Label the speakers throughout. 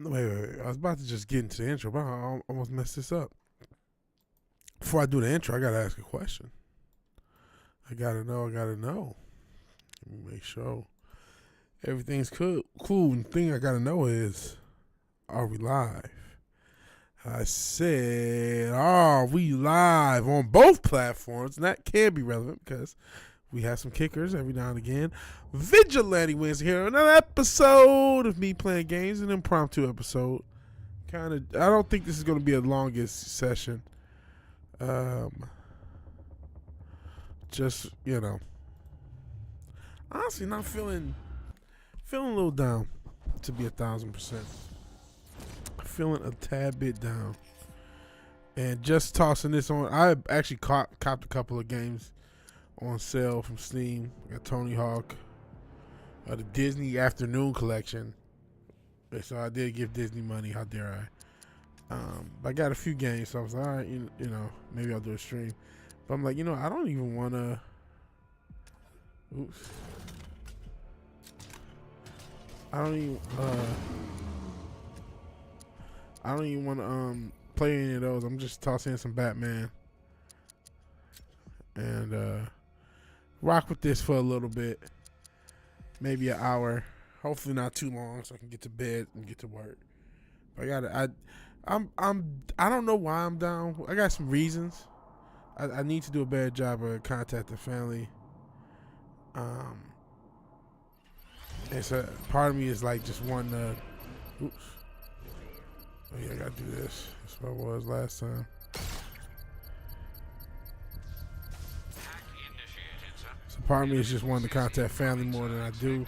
Speaker 1: Wait. I was about to just get into the intro, but I almost messed this up. Before I do the intro, I gotta ask a question. I gotta know. Let me make sure everything's cool. And the thing I gotta know is, are we live? I said, are we live on both platforms? And that can be relevant because we have some kickers every now and again. VigilanteWilliamson here on another episode of me playing games, an impromptu episode. I don't think this is going to be a longest session. Just, honestly not feeling a little down, to be 1,000%. Feeling a tad bit down. And just tossing this on, I actually copped a couple of games on sale from Steam. I got Tony Hawk, the Disney Afternoon Collection. So I did give Disney money. How dare I? But I got a few games, so I was like, all right, maybe I'll do a stream. But I'm like, I don't even want to. Oops. I don't even want to play any of those. I'm just tossing in some Batman and rock with this for a little bit, maybe an hour. Hopefully not too long, so I can get to bed and get to work. But I don't know why I'm down. I got some reasons. I need to do a better job of contacting family. And so part of me is like just wanting to. Oops. Oh yeah, I gotta do this. That's what I was last time. So part of me is just wanting to contact family more than I do.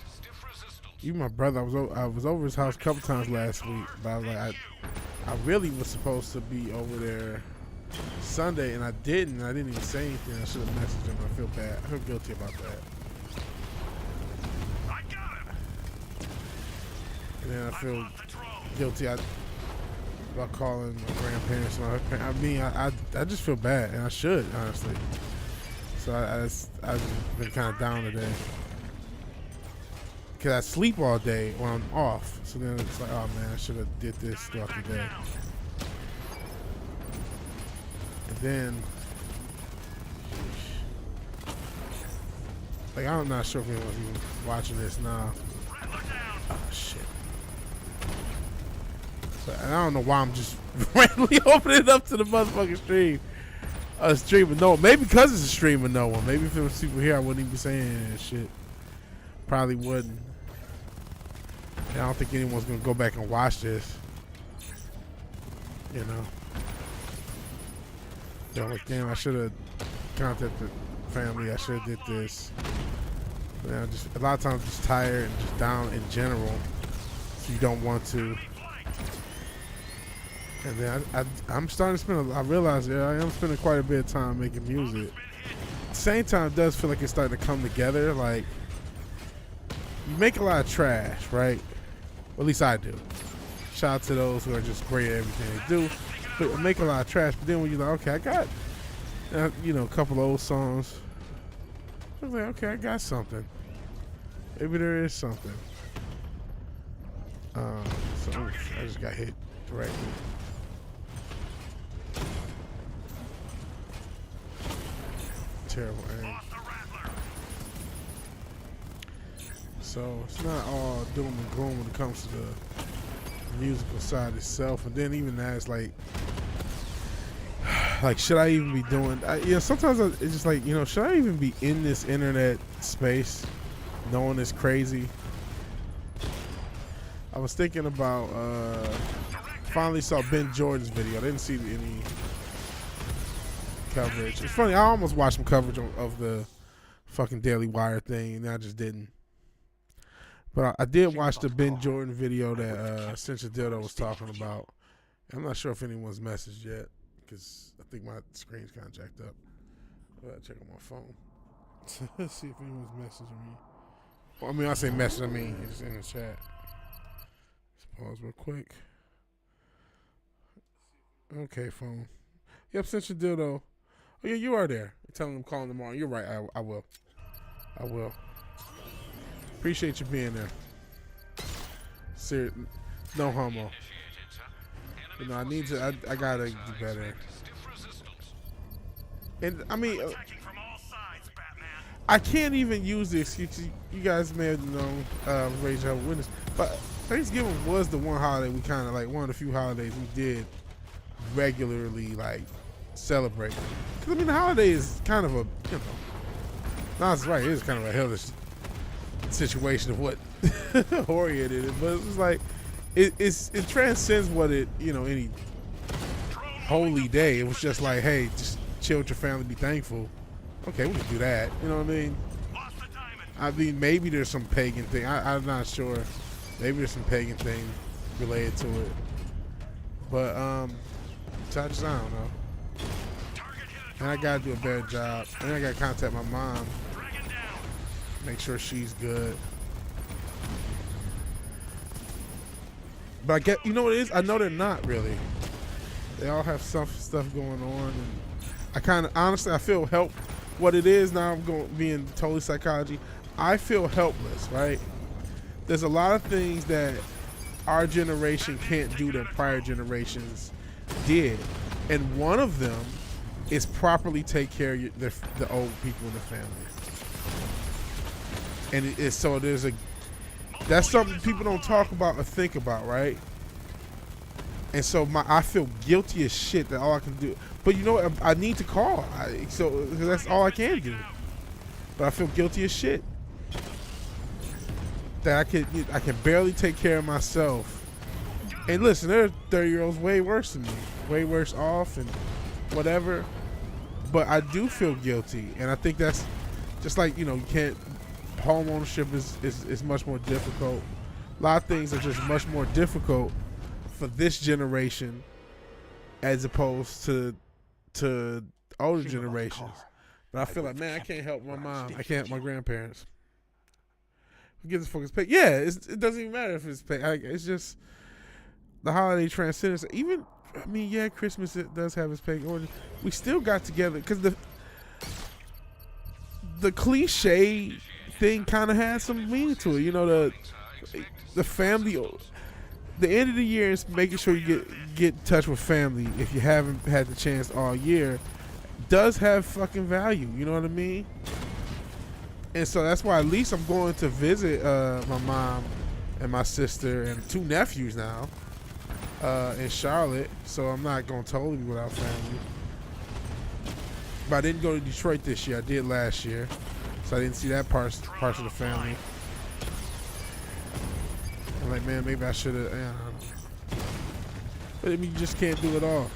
Speaker 1: Even my brother, I was over his house a couple times last week, but I was like, I really was supposed to be over there Sunday, and I didn't. I didn't even say anything. I should have messaged him. I feel bad. I feel guilty about that.
Speaker 2: I got him.
Speaker 1: And then I feel guilty about calling my grandparents and all her parents. I mean, I just feel bad, and I should, honestly. So I just been kind of down today. Because I sleep all day when I'm off. So then it's like, oh man, I should have did this throughout the day. And then, like, I'm not sure if anyone's even watching this now. Oh shit. And I don't know why I'm just randomly opening it up to the motherfucking stream. A stream of no one. Maybe because it's a stream of no one. Maybe if it was people here, I wouldn't even be saying that shit. Probably wouldn't. And I don't think anyone's gonna go back and watch this. They're like, damn, I should have contacted family. I should have did this. But a lot of times just tired and just down in general. So you don't want to. And then I'm starting to spend. I realize I am spending quite a bit of time making music. At the same time, it does feel like it's starting to come together. Like, you make a lot of trash, right? Well, at least I do. Shout out to those who are just great at everything they do. But I make a lot of trash. But then when you're like, okay, I got, a couple of old songs. I was like, okay, I got something. Maybe there is something. So I just got hit directly. Terrible aim. So it's not all doom and gloom when it comes to the musical side itself, and then even that, it's like should I even be doing? Sometimes it's just like, should I even be in this internet space, knowing it's crazy? I was thinking about finally saw Ben Jordan's video. I didn't see any coverage. It's funny, I almost watched some coverage of the fucking Daily Wire thing, and I just didn't. But I did watch the Ben Jordan video that Central Dildo was talking about. I'm not sure if anyone's messaged yet, because I think my screen's kind of jacked up. But I'll check on my phone. Let's see if anyone's messaging me. Well, I mean, I say message, I mean it's in the chat. Let's pause real quick. Okay, phone. Yep, Central Dildo. Oh, yeah, you are there. Tell them I'm calling tomorrow. You're right, I will. I will. Appreciate you being there. No homo. You know, I need to. I gotta do better. And I mean, I can't even use the excuse. You guys may have known, raise your witness, but Thanksgiving was the one holiday we kind of like, one of the few holidays we did regularly like celebrate. Because I mean, the holiday is kind of a, you know, Nas right, it is kind of a hellish situation of what oriented it, but it's like it transcends what it, you know, any holy day. It was just like, hey, just chill with your family, be thankful. Okay, we can do that. You know what I mean? I mean, maybe there's some pagan thing. I'm not sure. Maybe there's some pagan thing related to it. But so I don't know. And I gotta do a better job. And I gotta contact my mom. Make sure she's good. But I get, you know what it is? I know they're not really. They all have some stuff going on, and I kind of, honestly, I feel help. What it is now, I'm going being totally psychology. I feel helpless, right? There's a lot of things that our generation can't do that prior generations did, and one of them is properly take care of the old people in the family. And so there's that's something people don't talk about or think about, right? And so I feel guilty as shit that all I can do. But you know what? I need to call. So that's all I can do. But I feel guilty as shit that I can barely take care of myself. And listen, there are 30-year-olds way worse than me, way worse off and whatever. But I do feel guilty, and I think that's just like, you know, you can't. Home ownership is much more difficult. A lot of things are just much more difficult for this generation as opposed to older generations. But I feel like, man, I can't help my mom. I can't help my grandparents. Who gives a fuck? It's paid. Yeah, it doesn't even matter if it's paid. It's just the holiday transcendence. Even, I mean, yeah, Christmas it does have its pagan origin. We still got together because the cliche thing kind of has some meaning to it. You know, the family. The end of the year is making sure you get in touch with family if you haven't had the chance all year. Does have fucking value. You know what I mean? And so that's why at least I'm going to visit my mom and my sister and 2 nephews now in Charlotte. So I'm not going to totally be without family. But I didn't go to Detroit this year. I did last year. So I didn't see that parts of the family. I'm like, man, maybe I should have. Yeah, but I mean, you just can't do it all.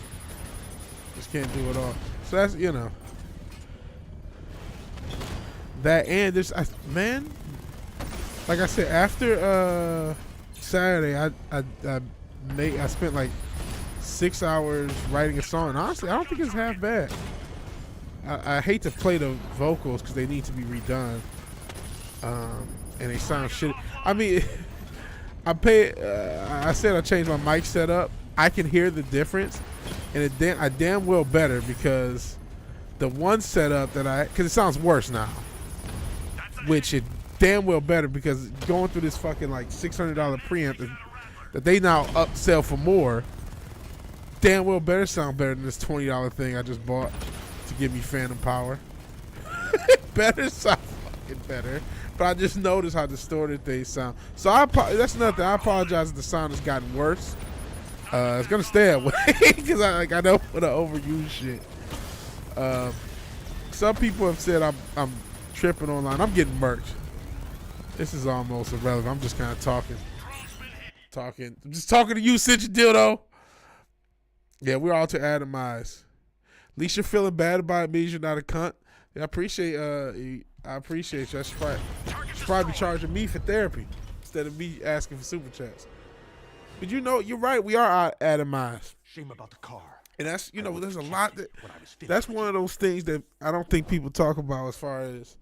Speaker 1: Just can't do it all. So that's, you know. That, and there's, man, like I said, after Saturday, I spent like 6 hours writing a song. And honestly, I don't think it's half bad. I hate to play the vocals because they need to be redone, and they sound shit. I mean, I said I changed my mic setup. I can hear the difference, and I damn well better because the one setup because it sounds worse now, which it damn well better because going through this fucking like $600 preamp that they now upsell for more, damn well better sound better than this $20 thing I just bought to give me phantom power. Better sound fucking better. But I just noticed how distorted they sound. So that's nothing. I apologize if the sound has gotten worse. It's gonna stay that way because I don't want to overuse shit. Some people have said I'm tripping online. I'm getting merch. This is almost irrelevant. I'm just kind of talking. I'm just talking to you, Cinch Dildo. Yeah, we're all to atomize. At least you're feeling bad about it means you're not a cunt. Yeah, I appreciate you. I should probably be charging me for therapy instead of me asking for super chats. But you know, you're right. We are atomized.
Speaker 2: Shame about the car.
Speaker 1: And that's, you know, there's a lot that's one of those things that I don't think people talk about as far as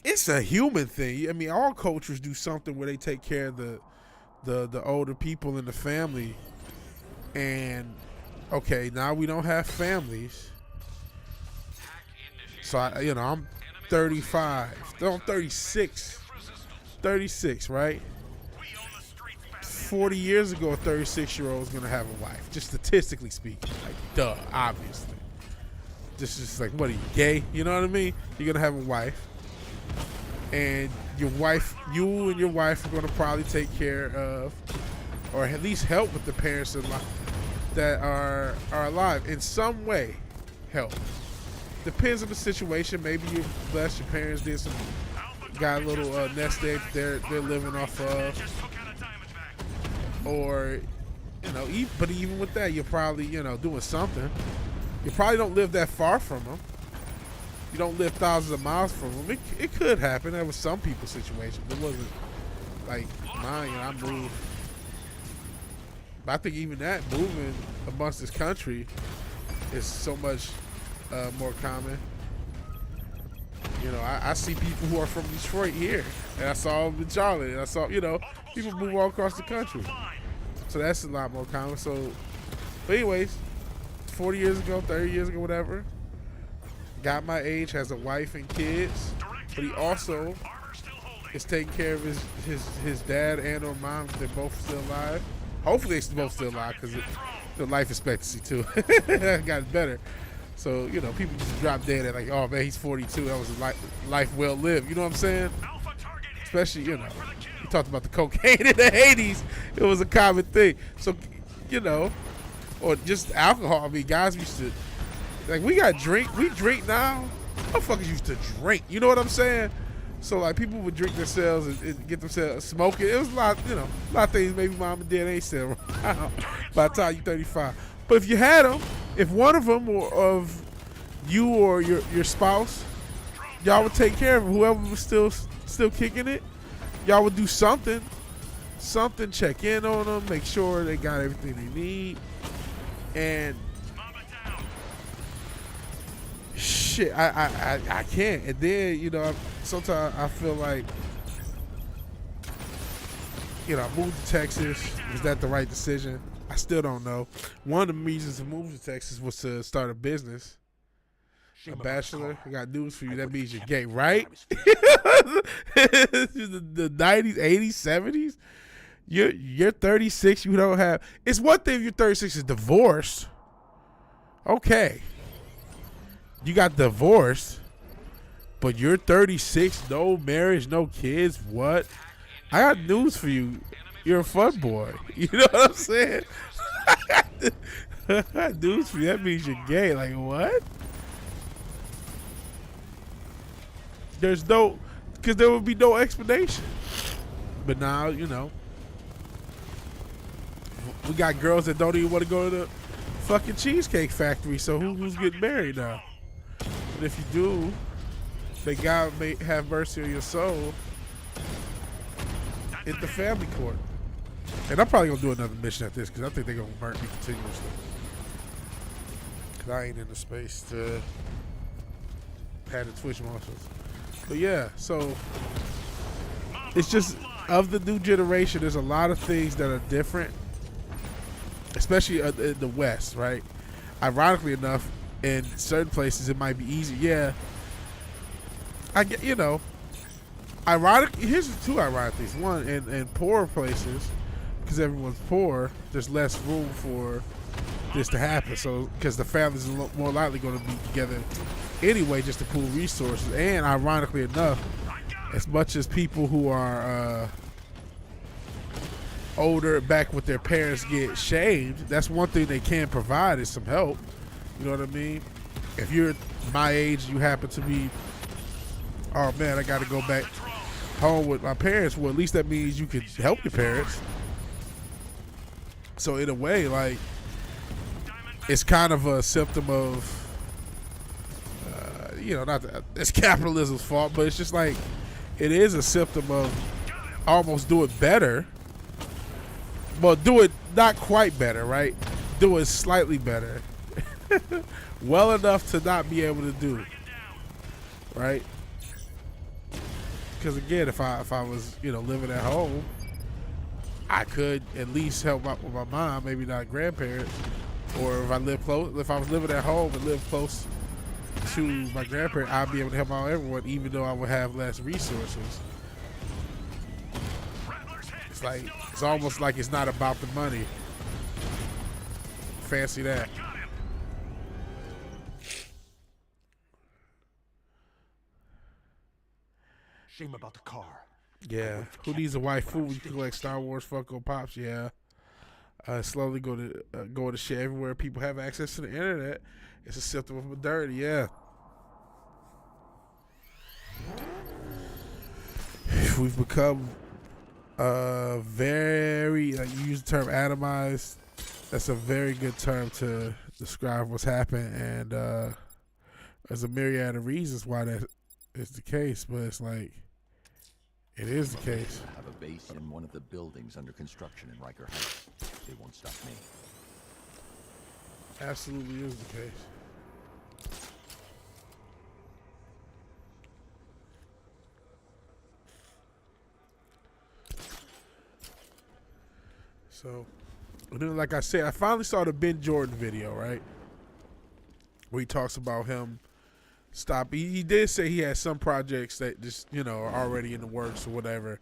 Speaker 1: it's a human thing. I mean, all cultures do something where they take care of the older people in the family. And okay, now we don't have families. So I'm 35. I'm 36. 36, right? 40 years ago, a 36-year-old is gonna have a wife. Just statistically speaking, like duh, obviously. This is like, what are you, gay? You know what I mean? You're gonna have a wife, and your wife, you and your wife are gonna probably take care of, or at least help with the parents that are alive in some way. Help. Depends on the situation. Maybe you're blessed. Your parents did some, got a little nest egg they're living off of, or but even with that, you're probably doing something. You probably don't live that far from them. You don't live thousands of miles from them. It could happen. That was some people's situation. It wasn't like mine. I moved. But I think even that, moving amongst this country is so much more common. I see people who are from Detroit here, and I saw them in Charlotte, and I saw, people move all across the country. So that's a lot more common. So, but anyways, 40 years ago, 30 years ago, whatever, got my age, has a wife and kids, but he also is taking care of his dad and or mom. They're both still alive. Hopefully they're both still alive, because the life expectancy too got better. So, people just drop dead at like, oh man, he's 42. That was a life well lived. You know what I'm saying? Especially, you talked about the cocaine in the 80s. It was a common thing. So, or just alcohol. I mean, guys used to, like, we drink now. Motherfuckers used to drink. You know what I'm saying? So, like, people would drink themselves and get themselves smoking. It was a lot, a lot of things maybe mom and dad ain't still around by the time you're 35. But if you had them, if one of them, or of you or your spouse, y'all would take care of them. Whoever was still kicking it, y'all would do something, check in on them, make sure they got everything they need, and shit, I can't. And then sometimes I feel like I moved to Texas. Was that the right decision? I still don't know. One of the reasons to move to Texas was to start a business. A bachelor. I got news for you. That means you're gay, right? The 90s, 80s, 70s. You're 36. You don't have. It's one thing if you're 36 is divorced. Okay. You got divorced, but you're 36. No marriage, no kids. What? I got news for you. You're a fun boy. You know what I'm saying? I got news for you. That means you're gay. Like, what? Because there would be no explanation. But now, we got girls that don't even want to go to the fucking Cheesecake Factory. So who's getting married now? But if you do, may God may have mercy on your soul in the family court. And I'm probably going to do another mission at this, because I think they're going to burn me continuously. Because I ain't in the space to have the Twitch monsters. But yeah, so it's just, of the new generation, there's a lot of things that are different, especially in the West, right? Ironically enough, in certain places it might be easy. Yeah, I get, here's the two ironic things. One, in poorer places, because everyone's poor, there's less room for this to happen. So, because the families are more likely going to be together anyway, just to pool resources. And ironically enough, as much as people who are older, back with their parents, get shamed, that's one thing they can provide is some help. You know what I mean? If you're my age, you happen to be, oh man, I got to go back home with my parents. Well, at least that means you can help your parents. So in a way, like, it's kind of a symptom of, not that it's capitalism's fault, but it's just like, it is a symptom of almost do it better. Well, do it not quite better, right? Do it slightly better. Well enough to not be able to do, right? Because again, if I was, living at home, I could at least help out with my mom, maybe not grandparents. Or if I was living at home and lived close to my grandparents, I'd be able to help out everyone, even though I would have less resources. As like it's almost like it's not about the money. Fancy that.
Speaker 2: Shame about the car.
Speaker 1: Yeah. Who needs a waifu when you collect Star Wars Funko Pops? Yeah. Slowly go to shit everywhere. People have access to the internet. It's a symptom of modernity. Yeah. We've become very, you use the term atomized. That's a very good term to describe what's happened, and there's a myriad of reasons why that is the case, but it's like, it is the case.
Speaker 2: I have a base in one of the buildings under construction in Riker Heights. They won't stop me.
Speaker 1: Absolutely is the case. So, and then like I said, I finally saw the Ben Jordan video, right? Where he talks about him he did say he has some projects that just, are already in the works or whatever.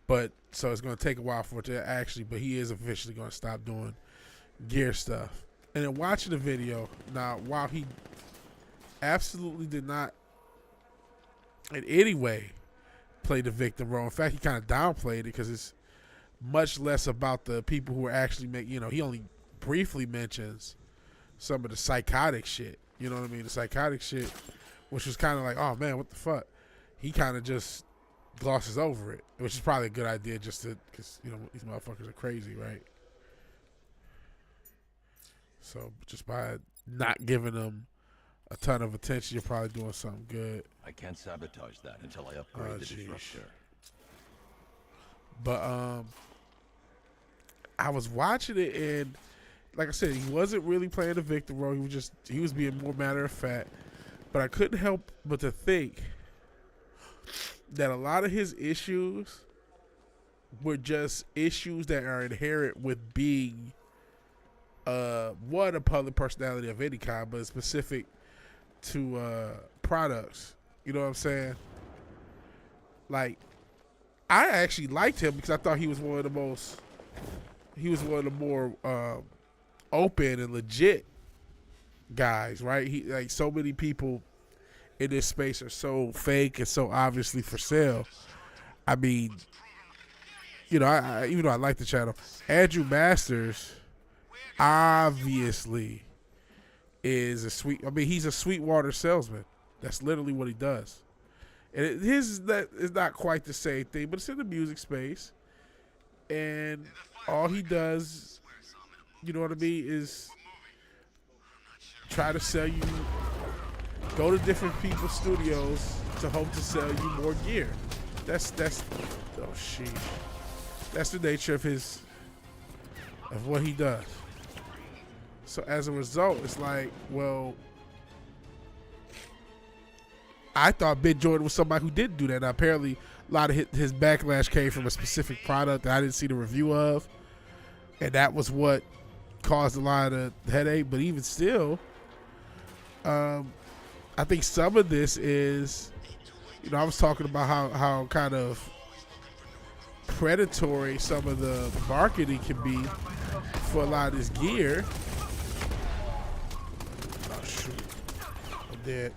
Speaker 1: But, so it's going to take a while for it to actually, but he is officially going to stop doing gear stuff. And then watching the video, now, while he absolutely did not in any way play the victim role, in fact, he kind of downplayed it because it's much less about the people who are actually he only briefly mentions some of the psychotic shit. You know what I mean? The psychotic shit, which was kind of like, oh man, what the fuck? He kind of just glosses over it, which is probably a good idea just to, because, these motherfuckers are crazy, right? So just by not giving them a ton of attention, you're probably doing something good.
Speaker 2: I can't sabotage that until I upgrade the disruptor.
Speaker 1: But I was watching it, and like I said, he wasn't really playing the victim role. He was being more matter of fact. But I couldn't help but to think that a lot of his issues were just issues that are inherent with being one, a public personality of any kind, but specific to products. You know what I'm saying? Like, I actually liked him because I thought he was one of the more open and legit guys, right? Like, so many people in this space are so fake and so obviously for sale. I mean, I even though I like the channel, Andrew Masters obviously is he's a Sweetwater salesman. That's literally what he does. And his is not quite the same thing, but it's in the music space. And all he does, you know what I mean, is try to sell you, go to different people's studios to hope to sell you more gear. That's the nature of what he does. So as a result, it's like, well, I thought Ben Jordan was somebody who didn't do that. Now, apparently, a lot of his backlash came from a specific product that I didn't see the review of, and that was what caused a lot of headache. But even still, I think some of this is, I was talking about how kind of predatory some of the marketing can be for a lot of this gear. Oh shoot, I'm dead.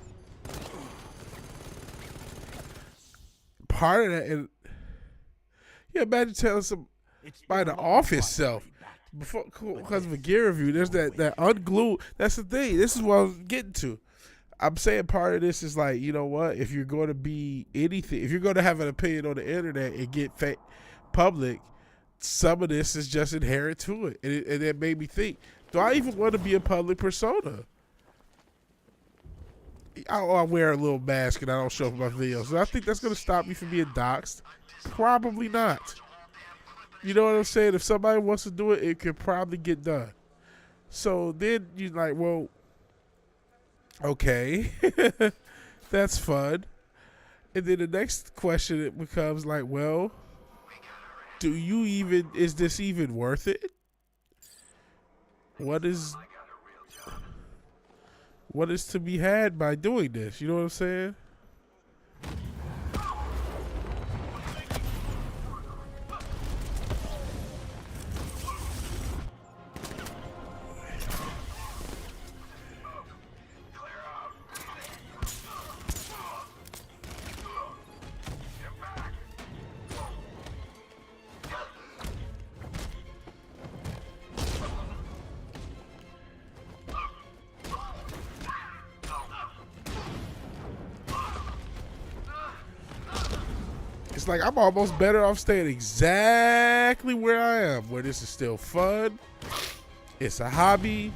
Speaker 1: Part of that, and imagine telling somebody the off itself before because of a gear review. There's that unglued. That's the thing. This is what I was getting to. I'm saying part of this is like, you know what? If you're going to be anything, if you're going to have an opinion on the internet and get public, some of this is just inherent to it, and it made me think: do I even want to be a public persona? I wear a little mask and I don't show up in my videos. So I think that's going to stop me from being doxxed. Probably not. You know what I'm saying? If somebody wants to do it, it could probably get done. So then you're like, well, okay, that's fun. And then the next question it becomes like, well, is this even worth it? What is to be had by doing this? You know what I'm saying? It's like I'm almost better off staying exactly where I am, where this is still fun. It's a hobby,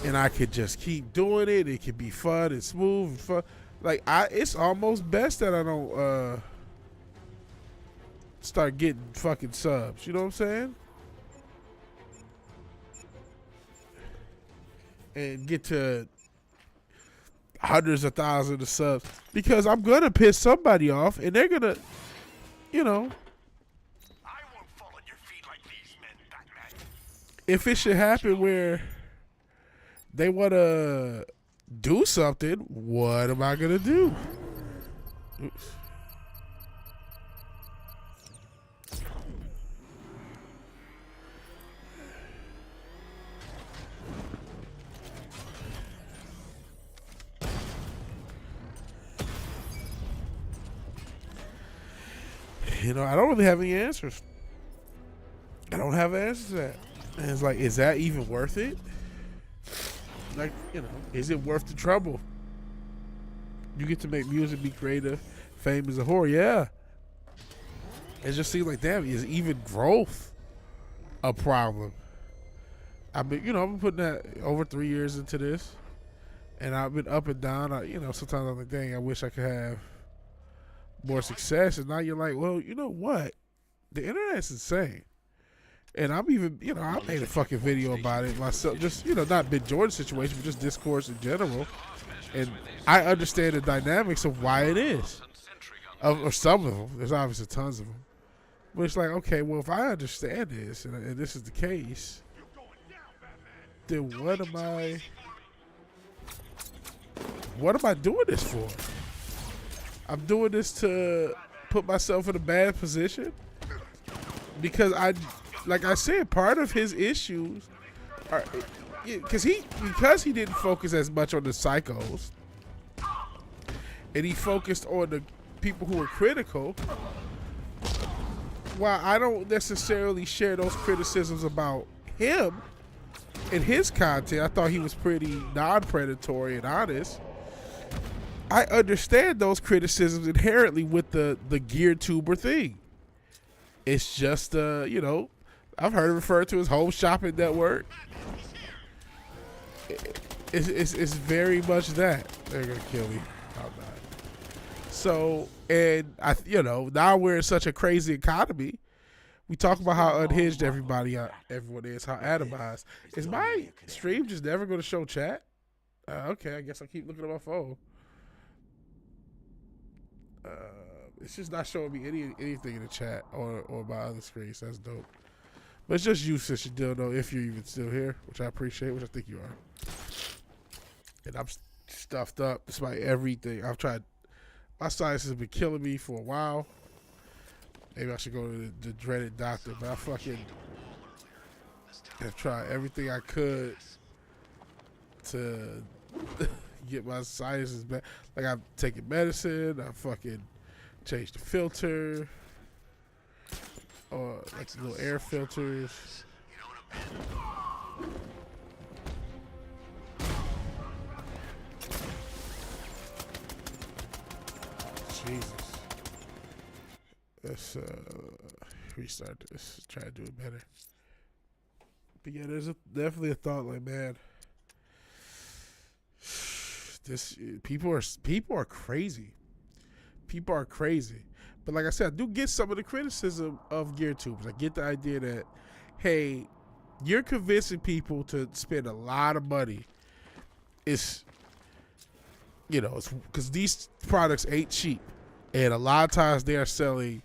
Speaker 1: and I could just keep doing it. It could be fun and smooth and fun. Like it's almost best that I don't start getting fucking subs. You know what I'm saying? And get to hundreds of thousands of subs, because I'm gonna piss somebody off, and they're gonna, you know,
Speaker 3: I won't fall at your feet like these men, Batman.
Speaker 1: if it should happen where they wanna do something, what am I gonna do? Oops. You know, I don't really have any answers. I don't have answers to that. And it's like, is that even worth it? Like, you know, is it worth the trouble? You get to make music, be creative, fame is a whore, yeah. It just seems like, damn, is even growth a problem? I've been, you know, I've been putting that over 3 years into this, and I've been up and down. You know, sometimes I'm like, dang, I wish I could have more success. And now you're like, well, you know what? The internet's insane. And I'm even, you know, I made a fucking video about it myself. Just, you know, not Big Jordan situation, but just discourse in general. And I understand the dynamics of why it is. Or some of them. There's obviously tons of them. But it's like, okay, well, if I understand this, and this is the case, then what am I doing this for? I'm doing this to put myself in a bad position, because like I said, part of his issues are because he didn't focus as much on the psychos, and he focused on the people who were critical. While I don't necessarily share those criticisms about him and his content, I thought he was pretty non-predatory and honest. I understand those criticisms inherently with the gear tuber thing. It's just, you know, I've heard it referred to as home shopping network. It's very much that. They're going to kill me. I'm not. So, and you know, now we're in such a crazy economy. We talk about how unhinged everyone is, how atomized. Is my stream just never going to show chat? Okay, I guess I keep looking at my phone. It's just not showing me anything in the chat or my other screens. That's dope. But it's just you, since you don't know if you're even still here, which I appreciate, which I think you are. And I'm stuffed up despite everything. I've tried. My sinus has been killing me for a while. Maybe I should go to the dreaded doctor, but I fucking have tried everything I could to get my sinuses back. Like, I've taken medicine, I fucking changed the filter, or like the little air filters. Jesus. Let's restart this, try to do it better. But yeah, there's definitely a thought like, man, people are crazy. People are crazy. But like I said, I do get some of the criticism of GearTubers. I get the idea that, hey, you're convincing people to spend a lot of money. It's, you know, it's because these products ain't cheap. And a lot of times they are selling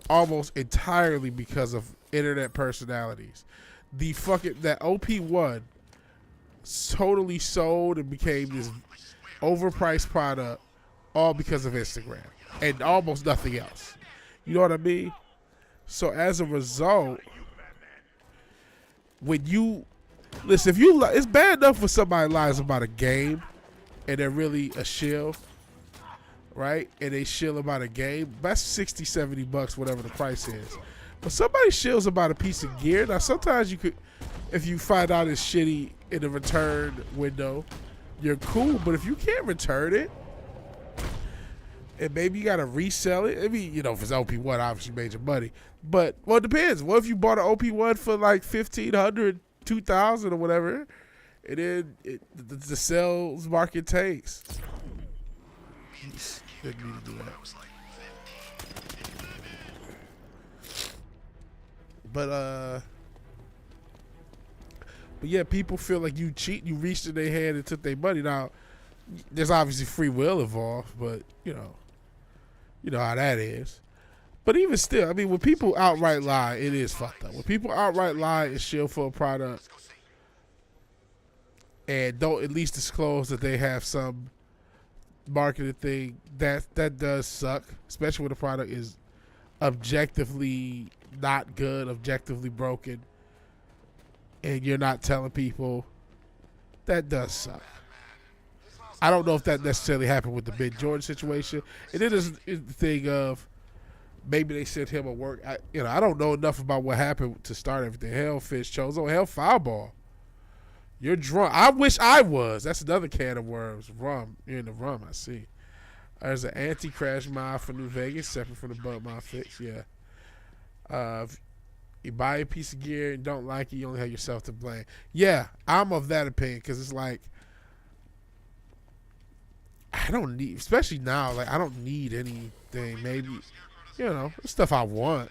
Speaker 1: almost entirely because of internet personalities. That OP1 totally sold and became this overpriced product all because of Instagram and almost nothing else. You know what I mean? So as a result, when you listen, it's bad enough when somebody lies about a game and they're really a shill, right? And they shill about a game. That's $60-$70, whatever the price is. But somebody shills about a piece of gear. Now sometimes you could, if you find out it's shitty in the return window, you're cool. But if you can't return it, and maybe you gotta resell it. I mean, you know, if it's OP1, obviously made your money. But well, it depends. What if you bought an OP1 for like $1,500, $2,000 or whatever, and then the sales market takes. Didn't need to do that. But yeah, people feel like you cheat. You reached in their hand and took their money. Now, there's obviously free will involved, but you know how that is. But even still, I mean, when people outright lie, it is fucked up. When people outright lie and shield for a product and don't at least disclose that they have some marketing thing, that does suck, especially when the product is objectively not good, objectively broken, and you're not telling people. That does suck. I don't know if that necessarily happened with the Ben Jordan situation. And it is the thing of maybe they sent him a work. I don't know enough about what happened to start everything. Hell, Fish chose. Oh, hell, foul ball. You're drunk. I wish I was. That's another can of worms. Rum. You're in the rum, I see. There's an anti-crash mile for New Vegas, separate from the bug mile fix. Yeah. If you buy a piece of gear and don't like it, you only have yourself to blame. Yeah, I'm of that opinion because it's like, I don't need, especially now, like I don't need anything. Maybe, stuff I want.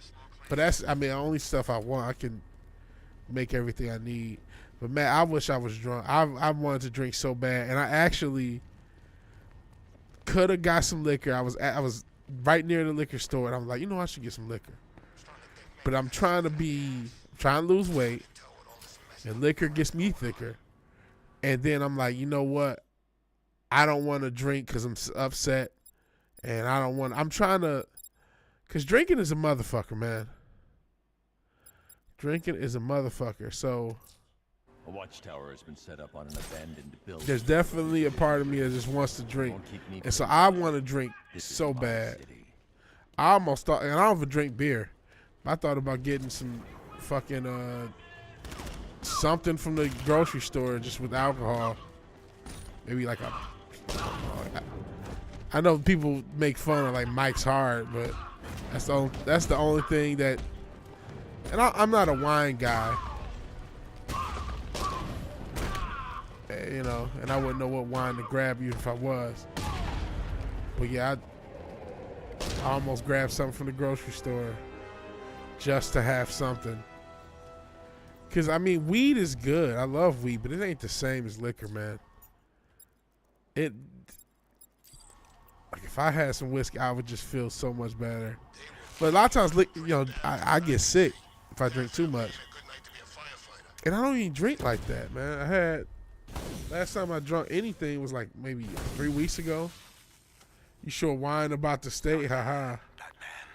Speaker 1: But only stuff I want. I can make everything I need. But man, I wish I was drunk. I wanted to drink so bad, and I actually could have got some liquor. I was right near the liquor store, and I was like, I should get some liquor. But I'm trying to lose weight, and liquor gets me thicker. And then I'm like, you know what? I don't want to drink because I'm upset, and I'm trying to, because drinking is a motherfucker, man. Drinking is a motherfucker. So
Speaker 2: A watchtower has been set up on an abandoned building.
Speaker 1: there's definitely a part of me that just wants to drink. And so I want to drink so bad. I almost thought, and I don't even drink beer. I thought about getting some fucking something from the grocery store just with alcohol. Maybe like I know people make fun of like Mike's Hard, but that's the only thing that. And I'm not a wine guy, and I wouldn't know what wine to grab you if I was. But yeah, I almost grabbed something from the grocery store just to have something. Cause weed is good. I love weed, but it ain't the same as liquor, man. Like if I had some whiskey, I would just feel so much better. But a lot of times, I get sick if I drink too much. And I don't even drink like that, man. Last time I drank anything was like maybe 3 weeks ago. You sure wine about the state, haha.
Speaker 3: That man.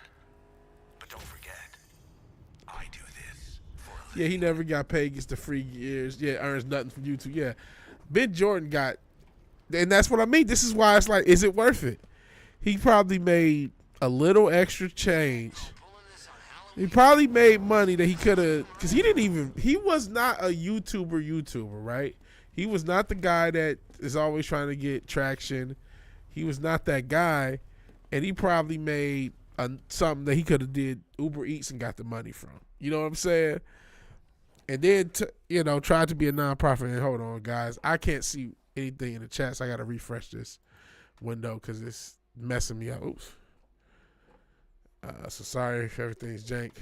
Speaker 3: But don't forget, I do this for a
Speaker 1: Yeah, he never got paid, gets the free years. Yeah, earns nothing from YouTube. Yeah. Ben Jordan got, and that's what I mean. This is why it's like, is it worth it? He probably made a little extra change. He probably made money that he could have, because he was not a YouTuber, right? He was not the guy that is always trying to get traction. He was not that guy, and he probably made something that he could have did Uber Eats and got the money from. You know what I'm saying? And then, tried to be a nonprofit. And hold on, guys. I can't see anything in the chat, so I got to refresh this window because it's messing me up. Oops. So sorry if everything's jank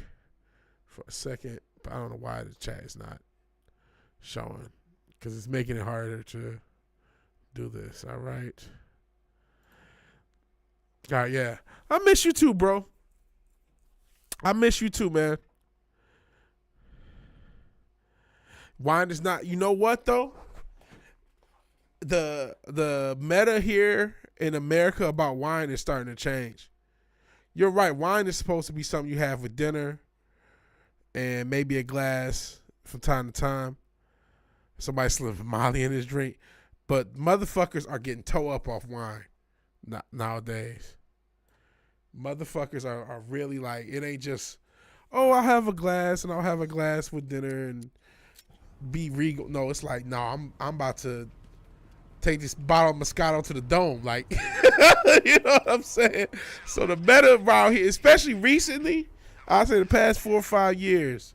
Speaker 1: for a second, but I don't know why the chat is not showing because it's making it harder to do this. All right. All right, yeah. I miss you too, bro. I miss you too, man. Wine is not, you know what though? The meta here in America about wine is starting to change. You're right. Wine is supposed to be something you have with dinner and maybe a glass from time to time. Somebody slipping Molly in his drink. But motherfuckers are getting toe up off wine nowadays. Motherfuckers are really like, it ain't just, I'll have a glass and I'll have a glass with dinner and be regal. No, it's like, no, I'm about to take this bottle of Moscato to the dome. Like, You know what I'm saying? So the meta around here, especially recently, I'd say the past 4 or 5 years,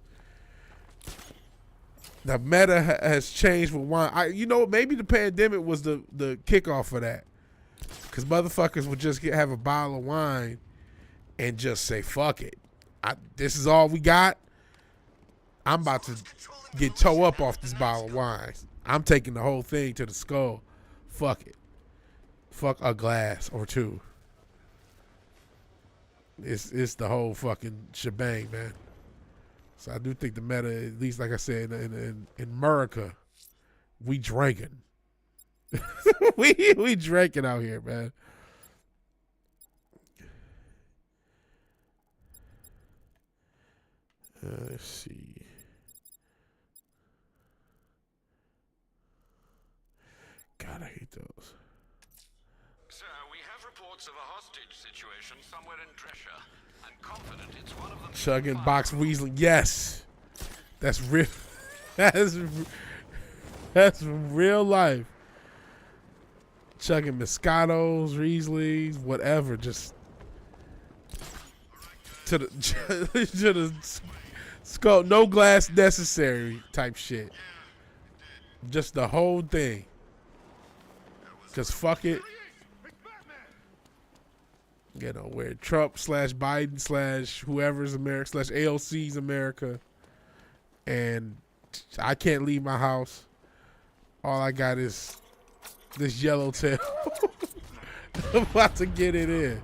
Speaker 1: the meta has changed with wine. You know, maybe the pandemic was the kickoff for that. Because motherfuckers would just have a bottle of wine and just say, fuck it. This is all we got. I'm about to get toe up off this bottle of wine. I'm taking the whole thing to the skull. Fuck it. Fuck a glass or two. It's the whole fucking shebang, man. So I do think the meta, at least like I said, in America, we drinking. we drinking out here, man. Let's see. God, I hate those.
Speaker 3: Sir, we have reports of a hostage situation somewhere in Drescher. I'm confident it's one of them.
Speaker 1: Chugging box Riesling. Yes. That's real. That's real life. Chugging Moscatos, Rieslings, whatever. Just to the skull. No glass necessary type shit. Just the whole thing. Just fuck it. You know, where Trump / Biden / whoever's America / AOC's America. And I can't leave my house. All I got is this yellow tail. I'm about to get it in.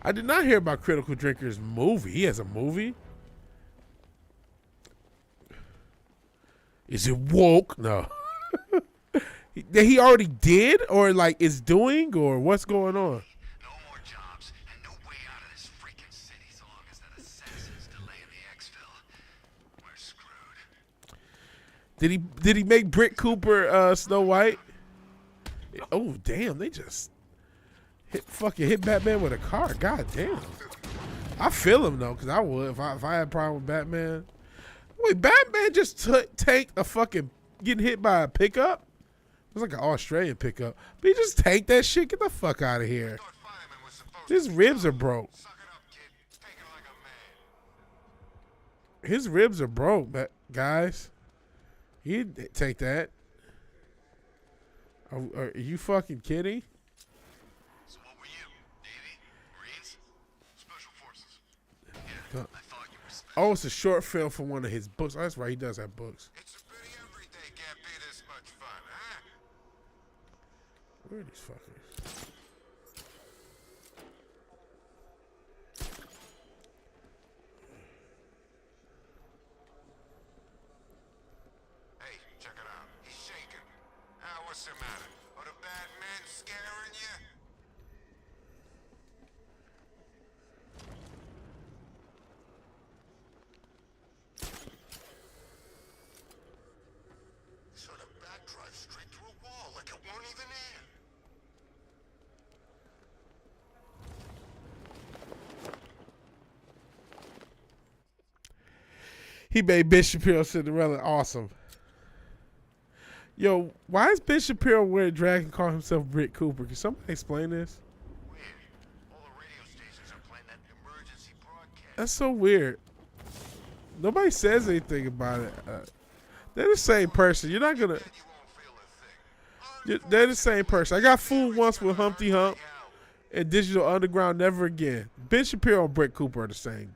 Speaker 1: I did not hear about Critical Drinker's movie. He has a movie? Is it woke? No. He already did? Or like is doing? Or what's going on?
Speaker 3: No more jobs and no way out of this freaking city so long as that assassin's delaying the exfil. We're screwed.
Speaker 1: Did he make Britt Cooper Snow White? Oh damn, they just hit Batman with a car. God damn. I feel him though, because I would if I had a problem with Batman. Wait, Batman just tanked a fucking getting hit by a pickup? It was like an Australian pickup. But he just tanked that shit. Get the fuck out of here. His ribs are broke. His ribs are broke, guys. He didn't take that. Are you fucking kidding?
Speaker 3: So what were you? Navy? Marines? Special Forces? Yeah, I thought you were special.
Speaker 1: Oh, it's a short film from one of his books. Oh, that's right. He does have books.
Speaker 3: It's a pity every day can't be this much fun, huh?
Speaker 1: Where are these fuckers?
Speaker 3: Hey, check it out. He's shaking. What's the matter? Are the bad men scaring you? So the bat drives straight through a wall like it won't even end.
Speaker 1: He made Ben Shapiro Cinderella awesome. Yo, why is Ben Shapiro wearing drag and call himself Britt Cooper? Can somebody explain this?
Speaker 3: Weird. All the radio stations are playing that emergency broadcast.
Speaker 1: That's so weird. Nobody says anything about it. They're the same person. You're not gonna.
Speaker 3: You won't feel a thing.
Speaker 1: They're the same person. I got fooled once with Humpty Hump and Digital Underground. Never again. Ben Shapiro and Britt Cooper are the same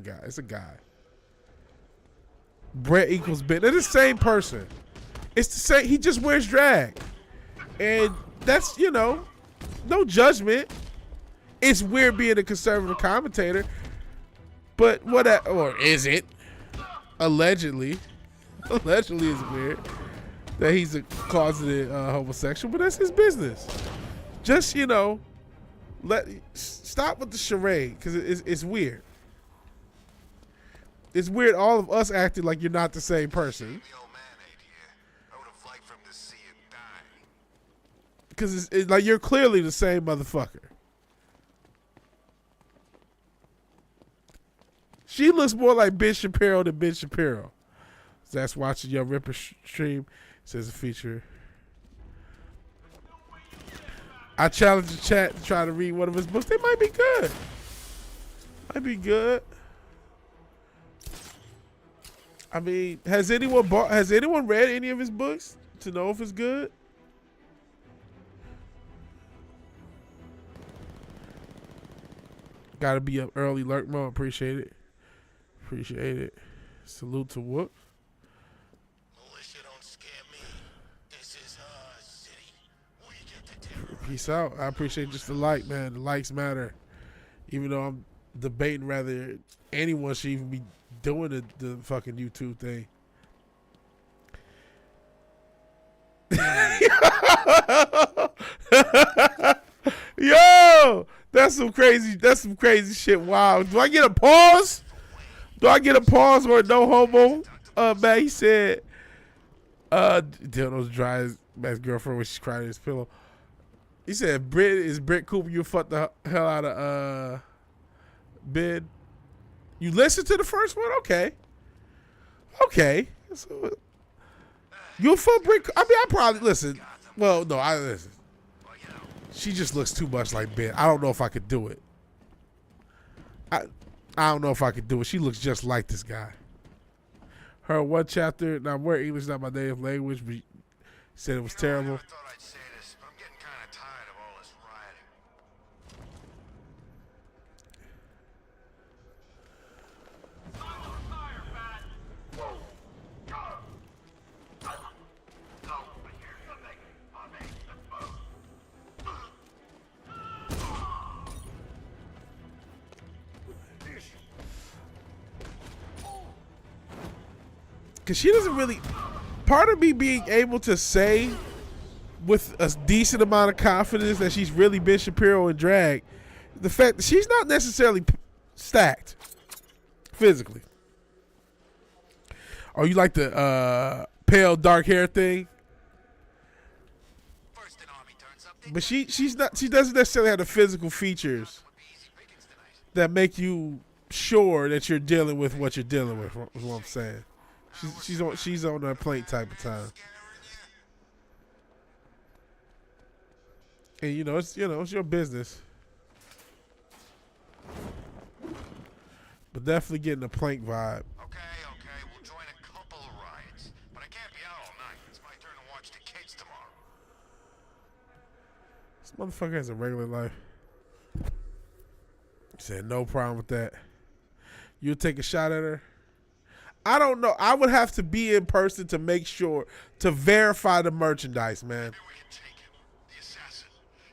Speaker 1: guy. It's a guy. Brett equals Ben. They're the same person. It's the same. He just wears drag, and that's no judgment. It's weird being a conservative commentator, but what? Or is it? Allegedly it's weird that he's a closeted homosexual, but that's his business. Just stop with the charade because it's weird. It's weird all of us acting like you're not the same person.
Speaker 3: The old man ain't here. I would have liked for him to see it die.
Speaker 1: Because it's like you're clearly the same motherfucker. She looks more like Ben Shapiro than Ben Shapiro. That's watching your Ripper stream. Says a feature. I challenge the chat to try to read one of his books. They might be good. Might be good. I mean, has anyone read any of his books to know if it's good? Gotta be up early, lurk mode. Appreciate it. Appreciate it. Salute to Whoop.
Speaker 3: Militia don't scare me. This is our city. We get to terrorize.
Speaker 1: Peace out. I appreciate just the like, man. The likes matter. Even though I'm debating whether anyone should even be doing the fucking YouTube thing. Yo, that's some crazy shit. Wow. Do I get a pause? Do I get a pause or no homo? Man, he said, Dillon's dry as girlfriend when she's crying in his pillow. He said, Britt Cooper, you fucked the hell out of Ben. You listened to the first one? Okay. So, you fuck Britt? I mean, I probably listen. Well, no, I listen. She just looks too much like Ben. I don't know if I could do it. I don't know if I could do it. She looks just like this guy. Her one chapter. Now, where English not my native language, but said it was terrible.
Speaker 3: I never thought I'd say this, but I'm getting kind of tired of all this rioting.
Speaker 1: Because she doesn't really. Part of me being able to say with a decent amount of confidence that she's really Ben Shapiro in drag, the fact that she's not necessarily stacked physically. Or you like the pale dark hair thing?
Speaker 3: First an army turns up,
Speaker 1: But she doesn't necessarily have the physical features
Speaker 3: would be easy pickings tonight.
Speaker 1: that make you sure that you're dealing with what you're dealing with, is what I'm saying. She's on a plate type of time. And it's your business. But definitely getting a plank vibe.
Speaker 3: Okay, we'll join a couple of riots. But I can't be out all night. It's my turn to watch the kids tomorrow.
Speaker 1: This motherfucker has a regular life. He said no problem with that. You'll take a shot at her? I don't know. I would have to be in person to make sure, to verify the merchandise, man.
Speaker 3: Maybe we can take him, the assassin.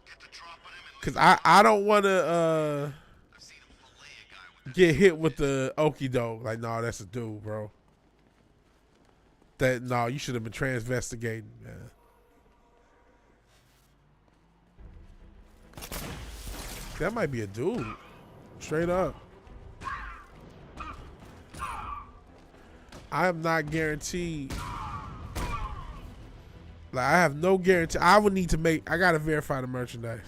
Speaker 3: Get the drop on him and
Speaker 1: Because I don't want to
Speaker 3: I've seen him fillet a guy with
Speaker 1: get hit with the okie doke. Like, no, that's a dude, bro. No, you should have been transvestigating, man. That might be a dude. Straight up. I am not guaranteed. Like, I have no guarantee. I gotta verify the merchandise.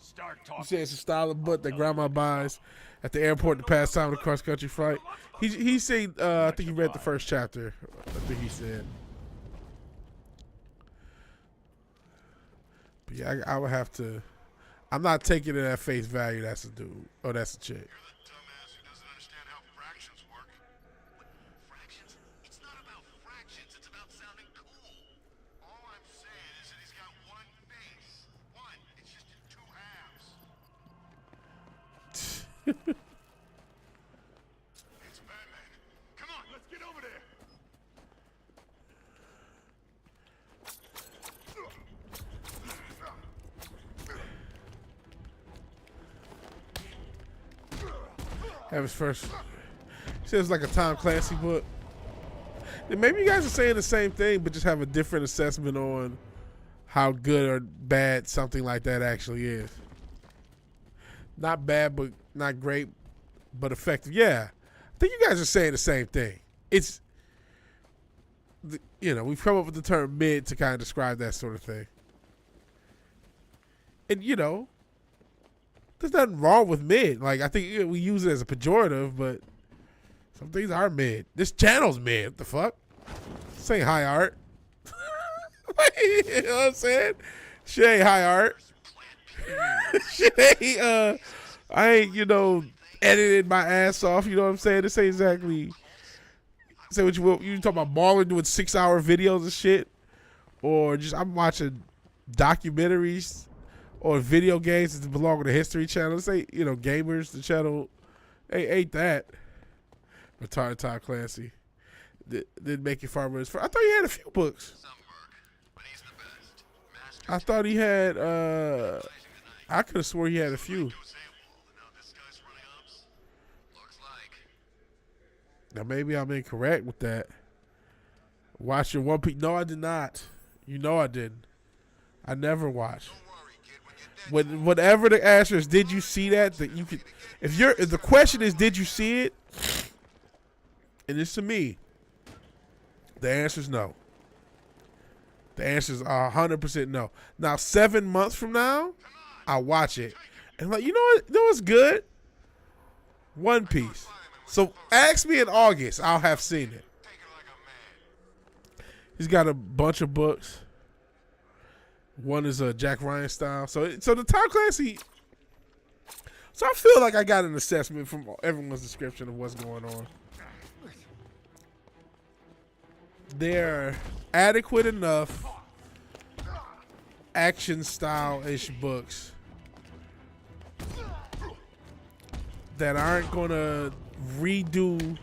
Speaker 2: Start
Speaker 1: You
Speaker 2: talking.
Speaker 1: say it's a style of book that grandma buys at the airport to pass time with a cross-country flight. He said, I think he read the first chapter. I think he said. But yeah, I would have to. I'm not taking it at face value. That's a dude. Oh, that's a chick.
Speaker 3: You're the dumbass who doesn't understand how fractions work. Fractions? It's not about fractions. It's about sounding cool. All I'm saying is that he's got one face. One. It's just in two halves. It's Batman. Come on, let's get over there.
Speaker 1: Have his first. He says like a Tom Clancy book. Then maybe you guys are saying the same thing, but just have a different assessment on how good or bad something like that actually is. Not bad, but not great, but effective. Yeah, I think you guys are saying the same thing. It's, we've come up with the term mid to kind of describe that sort of thing. And There's nothing wrong with mid. Like, I think we use it as a pejorative, but some things are mid. This channel's mid. What the fuck? This ain't high art. You know what I'm saying? Shit ain't high art. Shit ain't, I ain't, you know, edited my ass off. You know what I'm saying? This ain't exactly. Say what you will. You talking about Marlon doing 6-hour videos and shit? Or just, I'm watching documentaries or video games that belong to the History Channel. This ain't, you know, Gamers, the channel. Ain't that. Retarded Todd Clancy. Didn't make you farmers. I thought he had a few books. I thought he had, I could have swore he had a few. Now, maybe I'm incorrect with that. Watching One Piece. No, I did not. You know I didn't. I never watched. Whatever the answer is, did you see that? That you could, if the question is, did you see it? And it's to me. The answer is no. The answer is 100% no. Now, 7 months from now, I'll watch it. And like, you know what's good? One Piece. So ask me in August. I'll have seen it. He's got a bunch of books. One is a Jack Ryan style. So the Todd Clancy. So I feel like I got an assessment from everyone's description of what's going on. They're adequate enough action style-ish books that aren't going to redo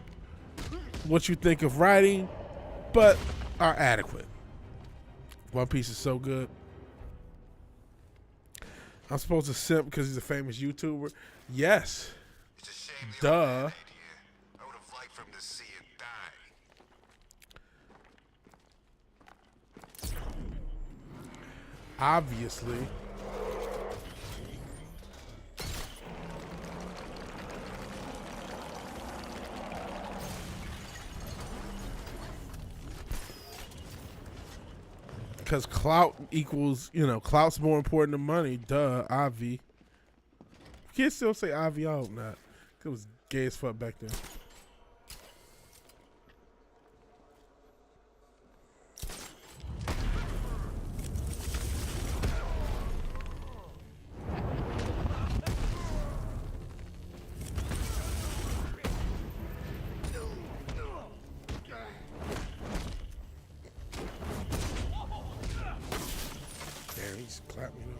Speaker 1: what you think of writing, but are adequate. One Piece is so good. I'm supposed to simp because he's a famous YouTuber. Yes. Duh.
Speaker 3: I would have liked for him to see it die.
Speaker 1: Obviously. Because clout equals, you know, clout's more important than money. Duh, Avi. Kids still say Avi, I hope not. It was gay as fuck back then. Damn, he just clapped me though.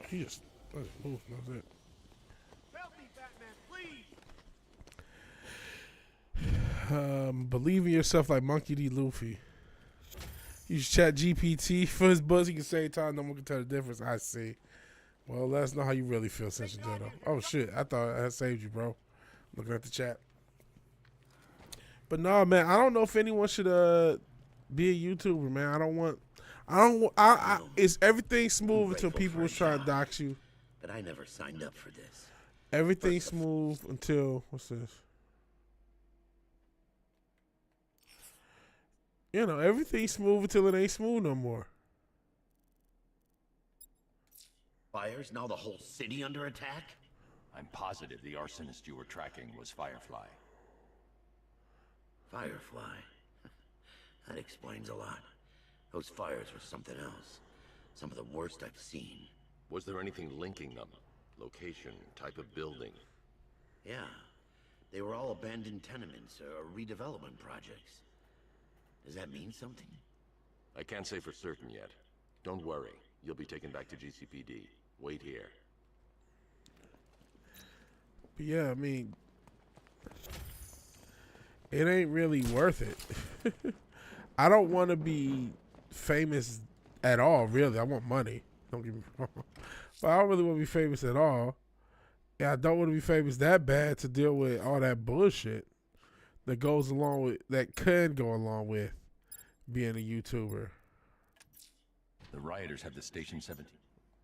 Speaker 1: He just moved. That's it.
Speaker 3: Help me, Batman, please.
Speaker 1: Believe in yourself like Monkey D. Luffy. Use Chat GPT for his buzz. He can say time. No one can tell the difference. I see. Well, let us know how you really feel, Central Jodo. Oh shit! I thought I had saved you, bro. Looking at the chat. But no, man. I don't know if anyone should be a YouTuber, man. I don't want. Is everything smooth until people was trying to dox you?
Speaker 4: But I never signed up for this.
Speaker 1: Everything smooth until what's this? you know, everything's smooth until it ain't smooth no more.
Speaker 4: Fires? Now the whole city under attack?
Speaker 2: I'm positive the arsonist you were tracking was Firefly.
Speaker 4: Firefly. That explains a lot. Those fires were something else. Some of the worst I've seen.
Speaker 5: Was there anything linking them? Location, type of building?
Speaker 4: Yeah. They were all abandoned tenements or redevelopment projects. Does that mean something?
Speaker 5: I can't say for certain yet. Don't worry. You'll be taken back to GCPD. Wait here.
Speaker 1: But yeah, I mean, it ain't really worth it. I don't want to be famous at all, really. I want money. Don't get me wrong. But I don't really want to be famous at all. Yeah, I don't want to be famous that bad to deal with all that bullshit that goes along with, that could go along with being a YouTuber.
Speaker 2: The rioters have the Station 17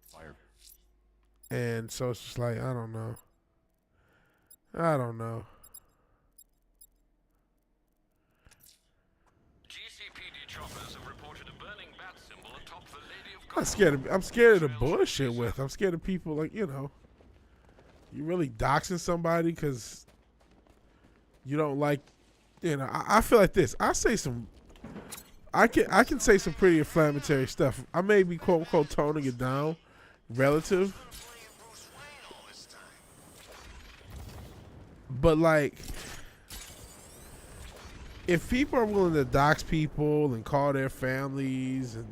Speaker 2: fire.
Speaker 1: And so it's just like, I don't know. I don't know.
Speaker 6: GCPD choppers have reported a burning bat symbol atop the Lady of
Speaker 1: I'm scared of the bullshit with. I'm scared of people like, you know, you really doxing somebody because you don't like, you know, I feel like this. I can say some pretty inflammatory stuff. I may be quote unquote toning it down relative. But like, if people are willing to dox people and call their families and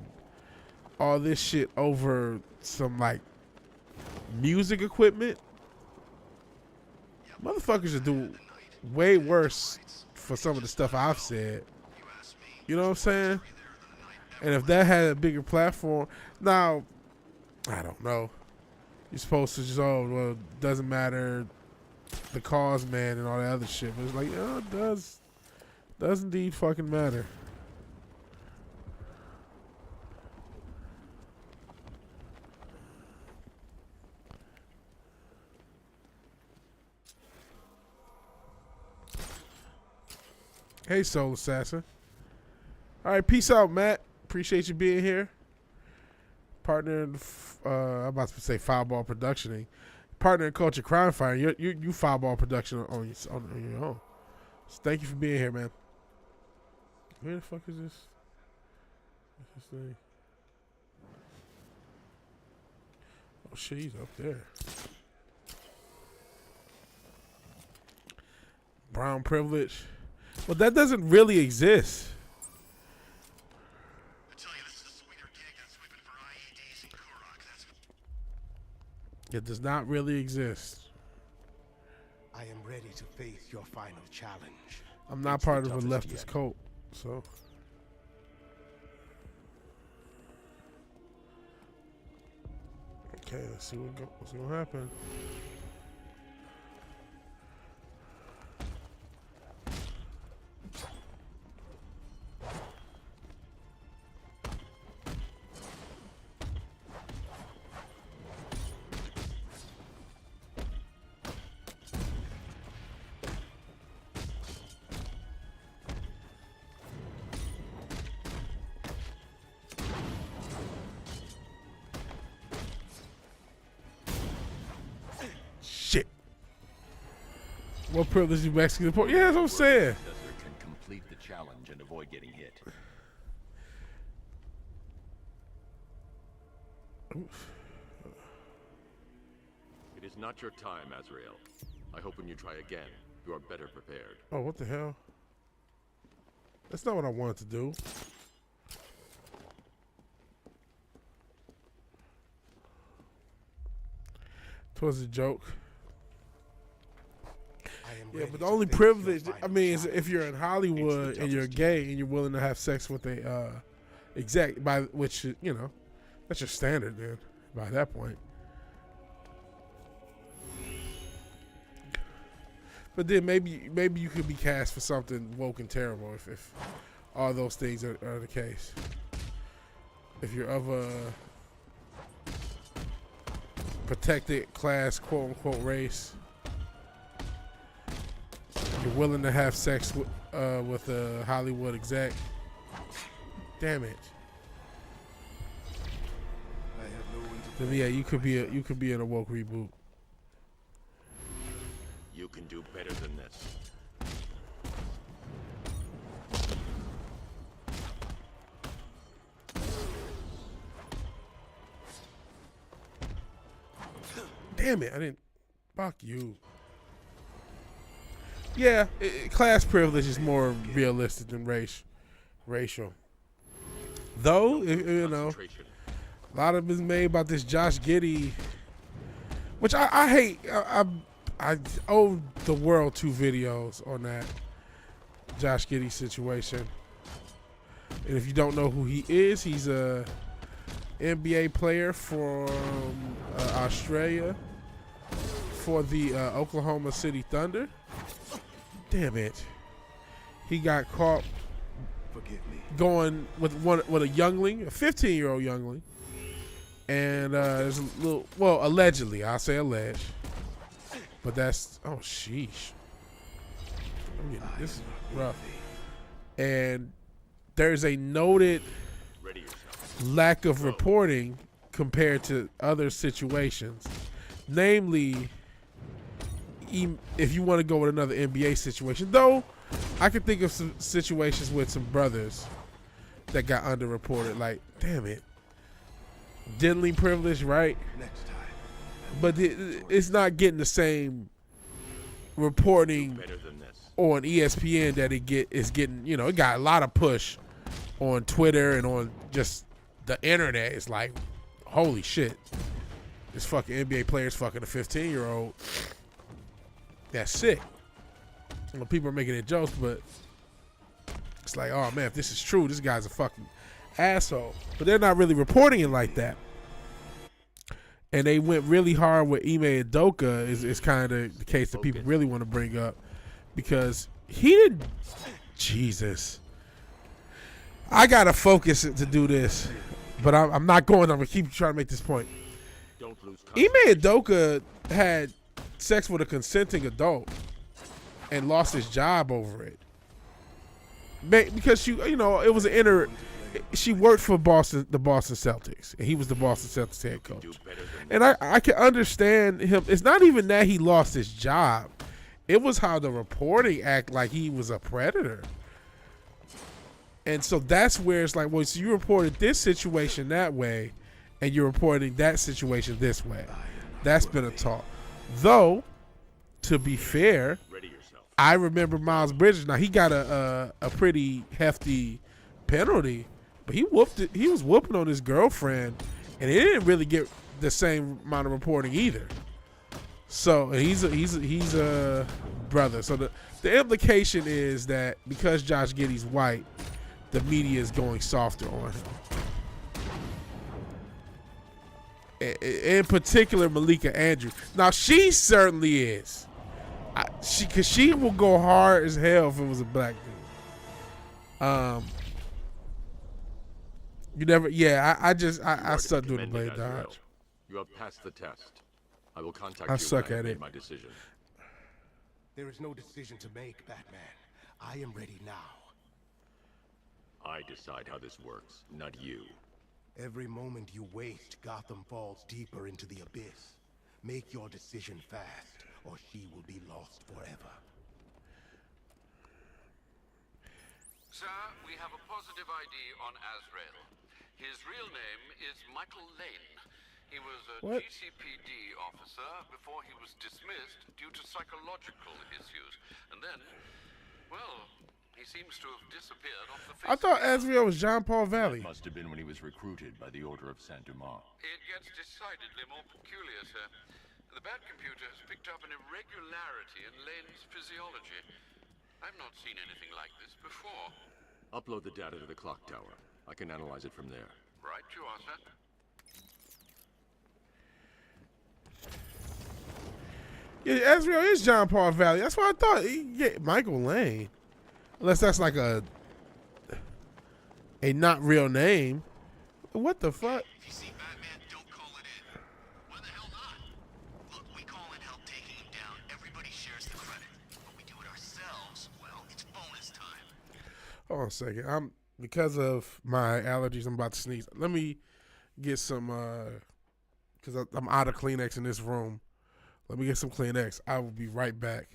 Speaker 1: all this shit over some like music equipment, motherfuckers should do way worse for some of the stuff I've said. You know what I'm saying? And if that had a bigger platform, now, I don't know. You're supposed to just, oh, well, it doesn't matter, the cause, man, and all that other shit. But it's like, oh, it does. Does indeed fucking matter. Hey, Soul Assassin. All right, peace out, Matt. Appreciate you being here. Partner in, I'm about to say Fireball Production. Partner in Culture Crime Fire. You Fireball Production on your own. So thank you for being here, man. Where the fuck is this? What's this thing? Oh shit, he's up there. Brown privilege. Well, that doesn't really exist.
Speaker 3: I tell you, this is a sweeter gig than sweeping for IEDs and Kurok. That's
Speaker 1: It does not really exist.
Speaker 7: I am ready to face your final challenge.
Speaker 1: I'm not
Speaker 7: It's
Speaker 1: part
Speaker 7: the
Speaker 1: of a
Speaker 7: toughest
Speaker 1: leftist
Speaker 7: yet.
Speaker 1: cult, so. Okay, let's see what's gonna happen. Shit. What privilege you Mexican support? Yeah, that's what I'm saying.
Speaker 2: Desert can complete the challenge and avoid getting hit.
Speaker 5: It is not your time, Azrael. I hope when you try again, you are better prepared.
Speaker 1: Oh, what the hell? That's not what I wanted to do. It was a joke.
Speaker 7: I am
Speaker 1: Yeah,
Speaker 7: ready
Speaker 1: but the
Speaker 7: to
Speaker 1: only
Speaker 7: face
Speaker 1: privilege,
Speaker 7: your
Speaker 1: I
Speaker 7: final
Speaker 1: mean, is
Speaker 7: challenge.
Speaker 1: if you're in Hollywood
Speaker 7: It's the
Speaker 1: and you're
Speaker 7: toughest
Speaker 1: gay and you're willing to have sex with a exec, by which, you know, that's your standard then, by that point. But then maybe you could be cast for something woke and terrible if all those things are the case. If you're of a protected class, quote unquote, race, you're willing to have sex with a Hollywood exec. Damn it.
Speaker 7: I have no one to
Speaker 1: Then yeah, you could be in a woke reboot.
Speaker 5: You can do better than this.
Speaker 1: Damn it, I didn't. Fuck you. Yeah, class privilege is more realistic than racial. Though, you know,
Speaker 5: Concentration.
Speaker 1: a lot of it is made about this Josh Giddey, which I hate. I owe the world 2 videos on that Josh Giddey situation. And if you don't know who he is, he's a NBA player from Australia for the Oklahoma City Thunder. Damn it. He got caught
Speaker 7: forgive me.
Speaker 1: going with a youngling, a 15-year-old youngling. And there's a little, well, allegedly, I'll say alleged. But that's, oh, sheesh. This is rough. And there's a noted
Speaker 5: Ready yourself.
Speaker 1: lack of reporting compared to other situations. Namely, if you want to go with another NBA situation, though, I can think of some situations with some brothers that got underreported. Like, damn it, diddling privilege, right?
Speaker 7: Next time.
Speaker 1: But it's not getting the same reporting
Speaker 5: Better than this.
Speaker 1: on ESPN that is getting. You know, it got a lot of push on Twitter and on just the internet. It's like, holy shit, this fucking NBA player's fucking a 15-year-old. That's sick. You know, people are making it jokes, but it's like, oh man, if this is true, this guy's a fucking asshole. But they're not really reporting it like that. And they went really hard with Ime Udoka is kind of the case that people really want to bring up, because he didn't. Jesus, I gotta focus to do this, but I'm not going. I'm gonna keep trying to make this point.
Speaker 5: Don't lose
Speaker 1: Ime
Speaker 5: concentration.
Speaker 1: Udoka had sex with a consenting adult and lost his job over it. Because you know, it was an she worked for the Boston Celtics, and he was the Boston Celtics head coach.
Speaker 5: Do better than
Speaker 1: And I can understand him. It's not even that he lost his job. It was how the reporting act like he was a predator. And so that's where it's like, well, so you reported this situation that way, and you're reporting that situation this way. That's been a talk. Though, to be fair,
Speaker 5: Ready yourself.
Speaker 1: I remember Miles Bridges. Now he got a pretty hefty penalty, but he was whooping on his girlfriend, and he didn't really get the same amount of reporting either. So he's a brother. So the implication is that because Josh Giddey's white, the media is going softer on him. In particular, Malika Andrews. Now she certainly is. Cause she will go hard as hell if it was a black dude. You never. Yeah, I suck doing the blade dodge.
Speaker 5: You have passed the test. I will contact
Speaker 1: I
Speaker 5: you
Speaker 1: suck
Speaker 5: when I
Speaker 1: at
Speaker 5: have
Speaker 1: it.
Speaker 5: made my decision.
Speaker 7: There is no decision to make, Batman. I am ready now.
Speaker 5: I decide how this works, not you.
Speaker 7: Every moment you waste, Gotham falls deeper into the abyss. Make your decision fast, or she will be lost forever.
Speaker 6: Sir, we have a positive ID on Azrael. His real name is Michael Lane. He was a
Speaker 1: What?
Speaker 6: GCPD officer before he was dismissed due to psychological issues. And then, well, he seems to have disappeared off the face
Speaker 1: I thought
Speaker 6: of the earth.
Speaker 1: Azrael was Jean Paul Valley.
Speaker 5: Must have been when he was recruited by the Order of Saint-Dumas.
Speaker 6: It gets decidedly more peculiar, sir. The Bat computer has picked up an irregularity in Lane's physiology. I've not seen anything like this before.
Speaker 5: Upload the data to the clock tower. I can analyze it from there.
Speaker 6: Right you are, sir.
Speaker 1: Yeah, Azrael is John Paul Valley. That's what I thought. Michael Lane, unless that's like a not real name. What the fuck?
Speaker 3: If you see Batman, don't call it in. Why the hell not? Look, we call in help taking him down. Everybody shares the credit. But we do it ourselves, well, it's bonus time.
Speaker 1: Hold on a second. because of my allergies, I'm about to sneeze. Let me get some, because I'm out of Kleenex in this room. Let me get some Kleenex. I will be right back.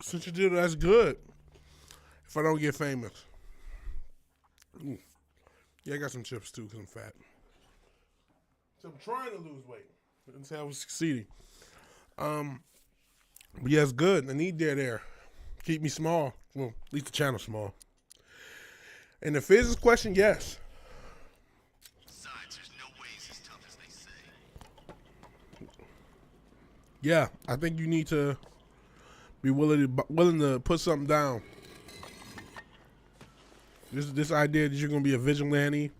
Speaker 1: Since you did, that's good. If I don't get famous. Ooh. Yeah, I got some chips too because I'm fat. So I'm trying to lose weight. Didn't say I was succeeding. But yeah, it's good. I need there. Keep me small. Well, at least the channel small. And the physics question, yes.
Speaker 3: Besides, there's no way he's as tough as they say.
Speaker 1: Yeah, I think you need to be willing to put something down. This idea that you're gonna be a vigilante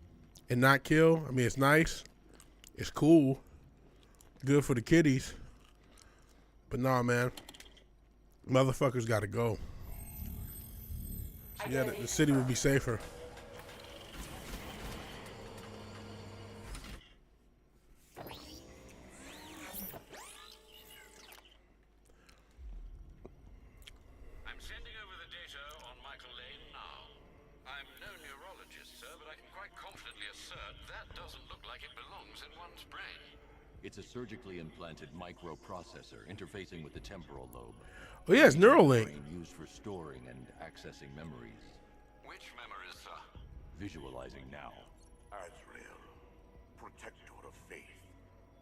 Speaker 1: and not kill. I mean, it's nice, it's cool, good for the kiddies. But nah, man, motherfuckers gotta go. So yeah, the city would be safer.
Speaker 6: I'm sending over the data on Michael Lane now. I'm no neurologist, sir, but I can quite confidently assert that doesn't look like it belongs in one's brain.
Speaker 2: It's a surgically implanted microprocessor interfacing with the temporal lobe.
Speaker 1: Oh yeah, it's Neuralink.
Speaker 2: Brain used for storing and accessing memories.
Speaker 6: Which memories, sir?
Speaker 2: Visualizing now.
Speaker 3: Azrael, protector of faith,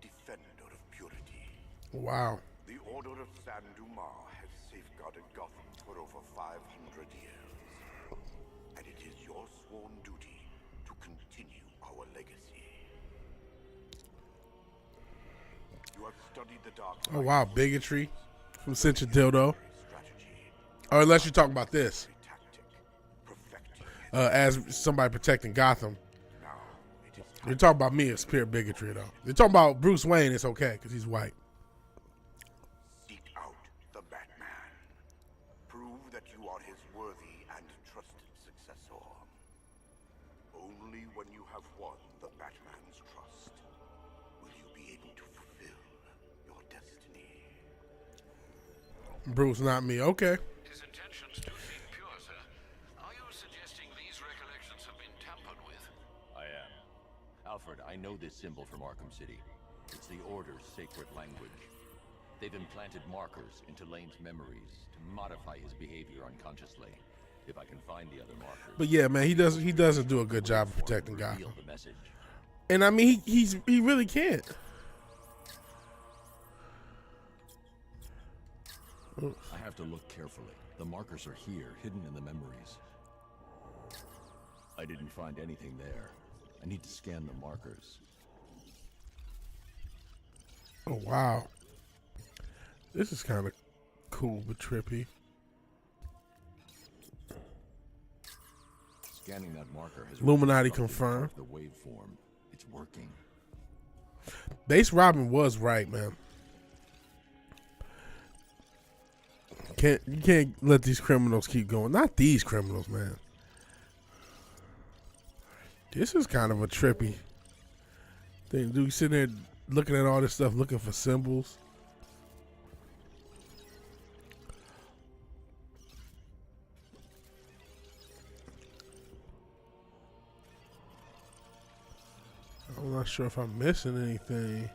Speaker 3: defender of purity.
Speaker 1: Wow.
Speaker 3: The Order of San Dumas has safeguarded Gotham for over 500 years. And it is your sworn duty to continue our legacy. You have studied the dark side.
Speaker 1: Oh wow, bigotry from Cinch Dildo.
Speaker 3: Strategy,
Speaker 1: Or unless you're talking about this,
Speaker 3: tactic, perfecting it.
Speaker 1: as somebody protecting Gotham.
Speaker 3: Now it is
Speaker 1: You're talking about me, it's pure bigotry though. You're talking about Bruce Wayne, it's okay because he's white.
Speaker 3: seek out the Batman. Prove that you are his worthy and trusted successor. Only when you have won the Batman's trust will you be able to fulfill your destiny.
Speaker 1: Bruce, not me. Okay.
Speaker 6: His intentions do seem pure, sir. Are you suggesting these recollections have been tampered with?
Speaker 2: I am. Alfred, I know this symbol from Arkham City. It's the Order's sacred language. They've implanted markers into Lane's memories to modify his behavior unconsciously. If I can find the other markers.
Speaker 1: But yeah, man, he doesn't do a good job of protecting
Speaker 2: reveal
Speaker 1: Gotham.
Speaker 2: the message.
Speaker 1: And I mean, he really can't.
Speaker 2: I have to look carefully. The markers are here, hidden in the memories. I didn't find anything there. I need to scan the markers.
Speaker 1: Oh wow, this is kind of cool but trippy.
Speaker 2: Scanning that marker has
Speaker 1: Illuminati
Speaker 2: reconstructed
Speaker 1: confirmed.
Speaker 2: the waveform. It's working.
Speaker 1: Base Robin was right, man. You can't let these criminals keep going. Not these criminals, man. This is kind of a trippy thing. Dude, you sitting there looking at all this stuff, looking for symbols. I'm not sure if I'm missing anything.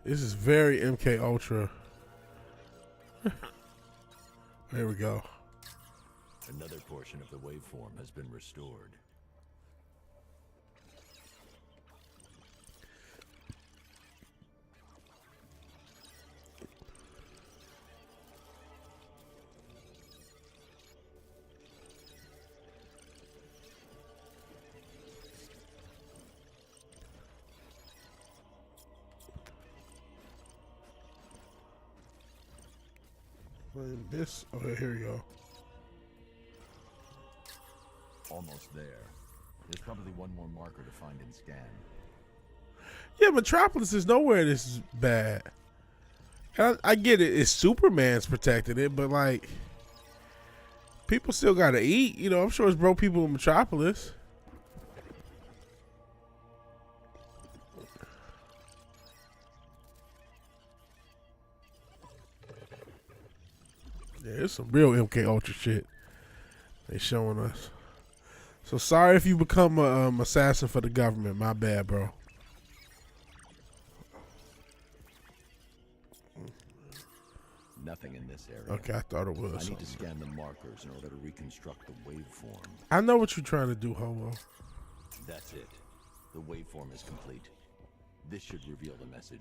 Speaker 1: This is very MK Ultra. There we go.
Speaker 2: Another portion of the waveform has been restored.
Speaker 1: This, oh, here we go.
Speaker 2: Almost there. There's probably one more marker to find and scan.
Speaker 1: Yeah, Metropolis is nowhere this is bad. And I get it. It's Superman's protecting it, but like, people still gotta eat. You know, I'm sure it's broke people in Metropolis. Yeah, it's some real MK Ultra shit they showing us. So sorry if you become a assassin for the government. My bad, bro.
Speaker 2: Nothing in this area.
Speaker 1: Okay, I thought it was.
Speaker 2: I need to scan the markers in order to reconstruct the waveform.
Speaker 1: I know what you're trying to do, Homo.
Speaker 2: That's it. The waveform is complete. This should reveal the message.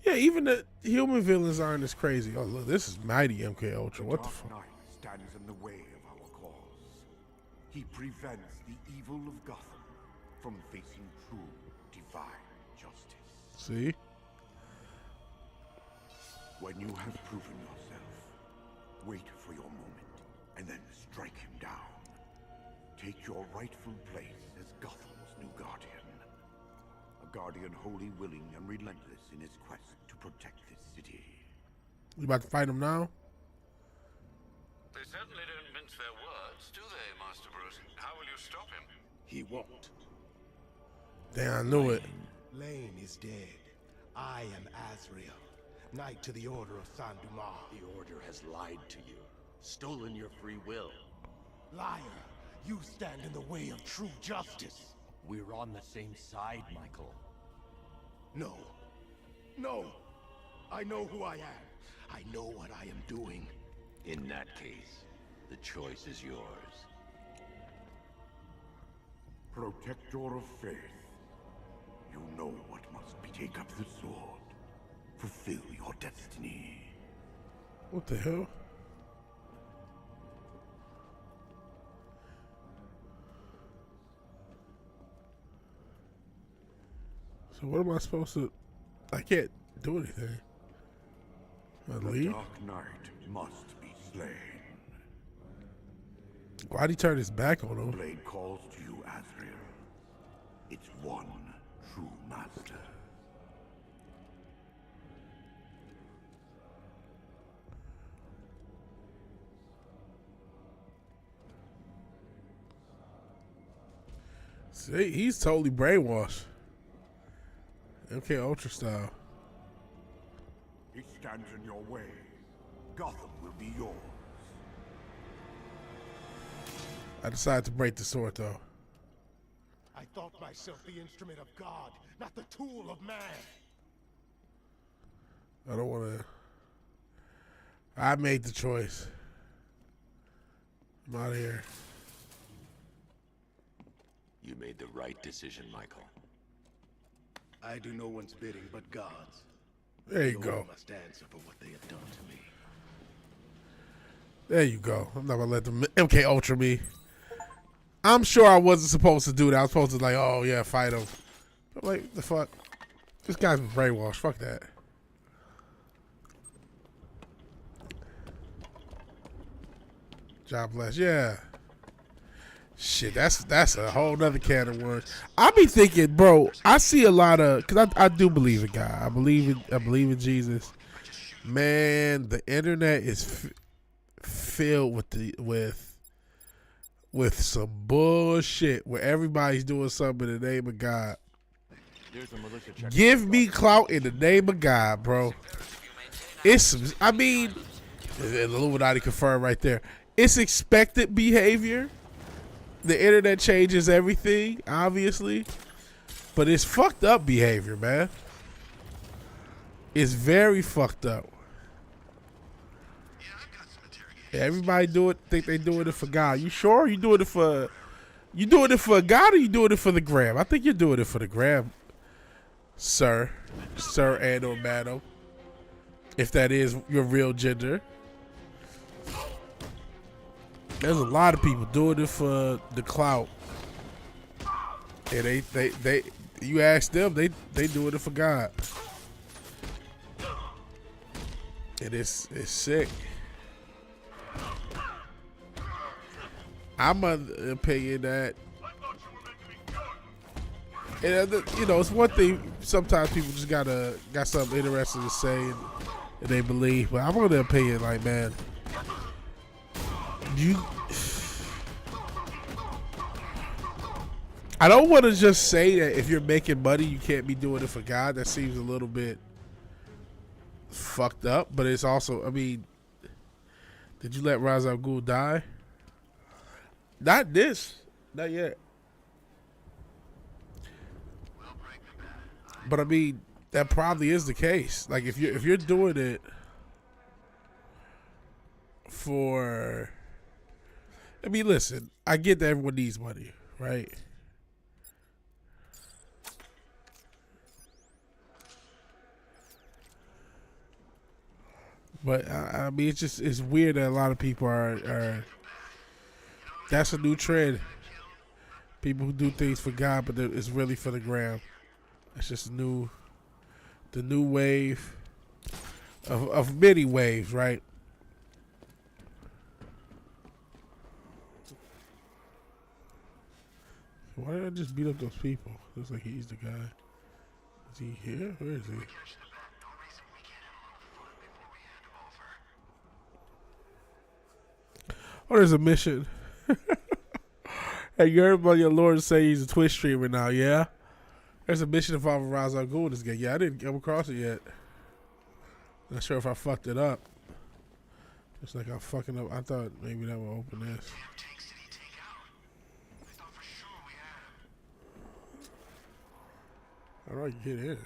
Speaker 1: Yeah, even the human villains aren't as crazy. Oh, look, this is mighty MK Ultra. What the fuck?
Speaker 3: Dark Knight stands in the way of our cause. He prevents the evil of Gotham from facing true divine justice.
Speaker 1: See?
Speaker 3: When you have proven yourself, wait for your moment and then strike him down. Take your rightful place as Gotham's new guardian. A guardian wholly willing and relentless in his quest to protect this city.
Speaker 1: You about to fight him now?
Speaker 6: They certainly don't mince their words, do they, Master Bruce? How will you stop him?
Speaker 3: He won't.
Speaker 1: Damn, I knew it.
Speaker 7: Lane is dead. I am Azrael, Knight to the Order of Saint Dumas.
Speaker 8: The Order has lied to you, stolen your free will.
Speaker 7: Liar, you stand in the way of true justice.
Speaker 8: We're on the same side, Michael.
Speaker 7: No. No. I know who I am. I know what I am doing.
Speaker 8: In that case, the choice is yours.
Speaker 3: Protector of faith. You know what must be. Take up the sword. Fulfill your destiny.
Speaker 1: What the hell? So what am I supposed to... I can't do anything. I
Speaker 3: The
Speaker 1: leave?
Speaker 3: Dark Knight must be slain.
Speaker 1: Why'd he turn his back on him?
Speaker 3: Blade calls to you, Azrael. It's one true master.
Speaker 1: See, he's totally brainwashed. MK Ultra style.
Speaker 3: He stands in your way. Gotham will be yours.
Speaker 1: I decided to break the sword though.
Speaker 7: thought myself the instrument of God, not the tool of man.
Speaker 1: I don't want to. I made the choice. I'm out of here.
Speaker 5: You made the right decision, Michael.
Speaker 7: I do no one's bidding but God's.
Speaker 1: There you
Speaker 7: No
Speaker 1: go.
Speaker 7: one must answer for what they have done to me.
Speaker 1: There you go. I'm not gonna let them MK Ultra me. I'm sure I wasn't supposed to do that. I was supposed to like, oh yeah, fight him. But like, the fuck? This guy's been brainwashed. Fuck that. God bless. Yeah. Shit, that's a whole nother can of worms. I be thinking, bro. I see a lot of, cause I do believe in God. I believe in Jesus. Man, the internet is filled with some bullshit where everybody's doing something in the name of God. Give me clout in the name of God, bro. It's some, I mean, Illuminati confirmed right there. It's expected behavior. The internet changes everything, obviously, but it's fucked up behavior, man. It's very fucked up. Everybody think they doing it for God. You sure you doing it for God, or you doing it for the gram? I think you're doing it for the gram, sir and or madam, if that is your real gender. There's a lot of people doing it for the clout, and they you ask them, they doing it for God, and it's sick. I'm of the opinion that, and you know, it's one thing. Sometimes people just got something interesting to say and they believe, but I'm of the opinion, like, man, I don't want to just say that if you're making money, you can't be doing it for God. That seems a little bit fucked up, but it's also, I mean, did you let Ra's al Ghul die? Not yet. But I mean, that probably is the case. Like, if you're doing it for, I mean, listen, I get that everyone needs money, right? But I mean, it's weird that a lot of people are. That's a new trend. People who do things for God, but it's really for the gram. It's just the new wave of many waves, right? Why did I just beat up those people? Looks like he's the guy. Is he here? Where is he? Oh, there's a mission. Hey, you heard about your Lord say he's a Twitch streamer now, yeah? There's a mission involving Ra's al Ghul in this game. Yeah, I didn't come across it yet. Not sure if I fucked it up. Looks like I'm fucking up. I thought maybe that would open this. How do I get in?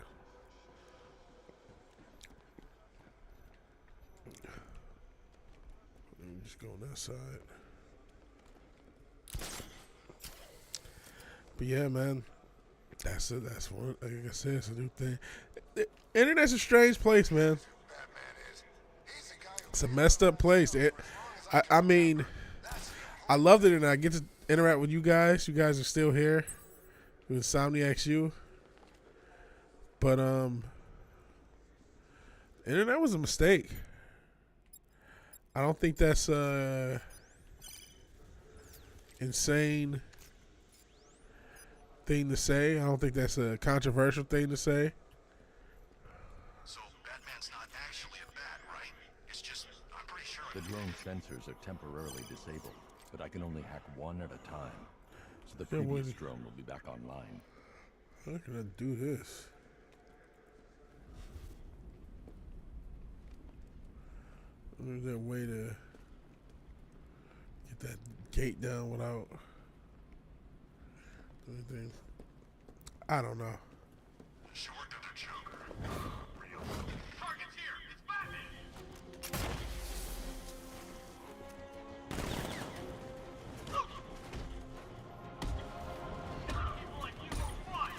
Speaker 1: Let me just go on that side. But yeah, man, that's it. That's one. Like I said, it's a new thing. The internet's a strange place, man. It's a messed up place. I mean, I love it, and I get to interact with you guys. You guys are still here with Insomniacs U. But internet was a mistake. I don't think that's insane thing to say. I don't think that's a controversial thing to say.
Speaker 3: So Batman's not actually a bat, right? It's just, I'm pretty sure.
Speaker 2: The drone sensors are temporarily disabled, but I can only hack one at a time. So the previous drone will be back online.
Speaker 1: How can I do this? Is there a way to get that gate down without anything? I don't know.
Speaker 3: She worked under Joker. Real. Target's here. It's Batman. People like you will fly.